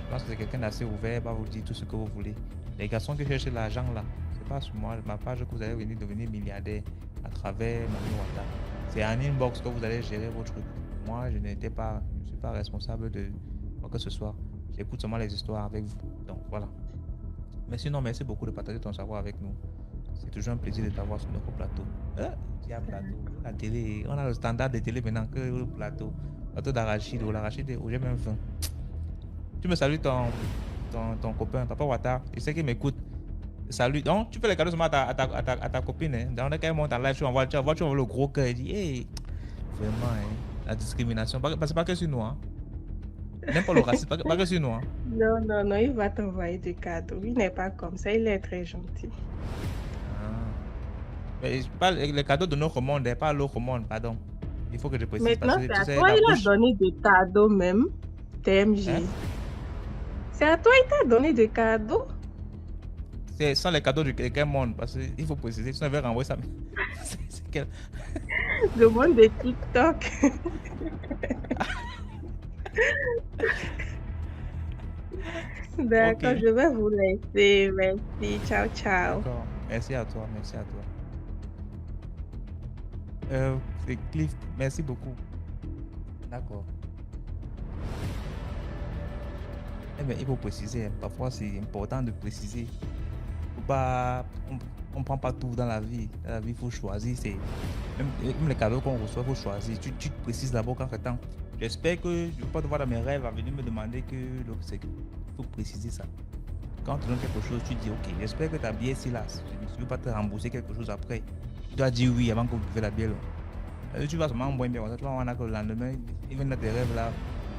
Je pense que c'est quelqu'un d'assez ouvert, va vous dire tout ce que vous voulez. Les garçons qui cherchent l'argent là, c'est pas sur moi, ma page que vous allez venir devenir milliardaire à travers Mami Wata. C'est en inbox que vous allez gérer vos trucs. Moi, je ne suis pas responsable de quoi que ce soit. J'écoute seulement les histoires avec vous. Donc voilà. Mais sinon, merci beaucoup de partager ton savoir avec nous. C'est toujours un plaisir de t'avoir sur notre plateau. Il y a un plateau. La télé, on a le standard de télé maintenant que le plateau. Plateau d'arachide ou l'arachide, j'ai même faim. Tu me salues ton copain, Papa Wata. Je sais qu'il m'écoute. Salut. Donc, tu fais les cadeaux seulement à ta copine. Hein. Dans le cas où monte en live, tu envoies le gros cœur. Il dit, hey, vraiment, hein, la discrimination. C'est pas que sur nous. Hein. Même pas le racisme, pas que sur nous. Hein. Non, il va t'envoyer des cadeaux. Il n'est pas comme ça, il est très gentil. Mais je parle les cadeaux de notre monde, pas l'autre monde, pardon. Il faut que je précise. Maintenant, c'est à toi, il a donné des cadeaux même. TMJ. Hein? C'est à toi, il t'a donné des cadeaux. C'est sans les cadeaux de quel monde, parce qu'il faut préciser. Si on veut renvoyer ça. C'est quel... Le monde de TikTok. D'accord, okay. Je vais vous laisser. Merci. Ciao, ciao. D'accord. Merci à toi. C'est Cliff. Merci beaucoup. D'accord. Eh bien, il faut préciser. Parfois, c'est important de préciser. On ne prend pas tout dans la vie. Dans la vie, il faut choisir. Même les cadeaux qu'on reçoit, il faut choisir. Tu te précises d'abord quand temps. J'espère que je ne vais pas te voir dans mes rêves à venir me demander que il faut préciser ça. Quand tu donnes quelque chose, tu dis ok, j'espère que ta bière c'est là. Je ne veux pas te rembourser quelque chose après. Tu dois dire oui avant que vous buvez la bière. Tu vas seulement boire bien, tu vas voir que le lendemain, il vient dans tes rêves là,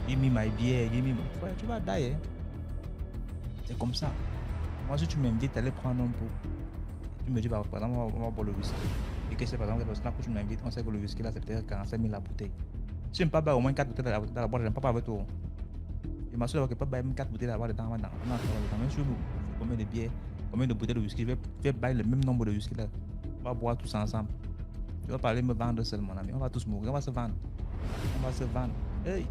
give me my beer, give me my... Tu vas die, hein. C'est comme ça. Moi, si tu m'invites à aller prendre un pot, tu me dis, par exemple, on va boire le whisky. Et que c'est par exemple, parce que tu m'invites, on sait que le whisky là, c'est peut-être 45 000 la bouteille. Si je n'aime pas boire au moins 4 bouteilles dans la boîte, je n'aime pas avec toi. Je m'assure d'avoir que pas même 4 bouteilles là-bas dedans. Même sur nous, combien de bières, combien de bouteilles de whisky, je vais faire bailler le même nombre de whisky là. On va boire tous ensemble. Tu vas parler me vendre seul, mon ami. On va tous mourir, on va se vendre. On va se vendre. Hey!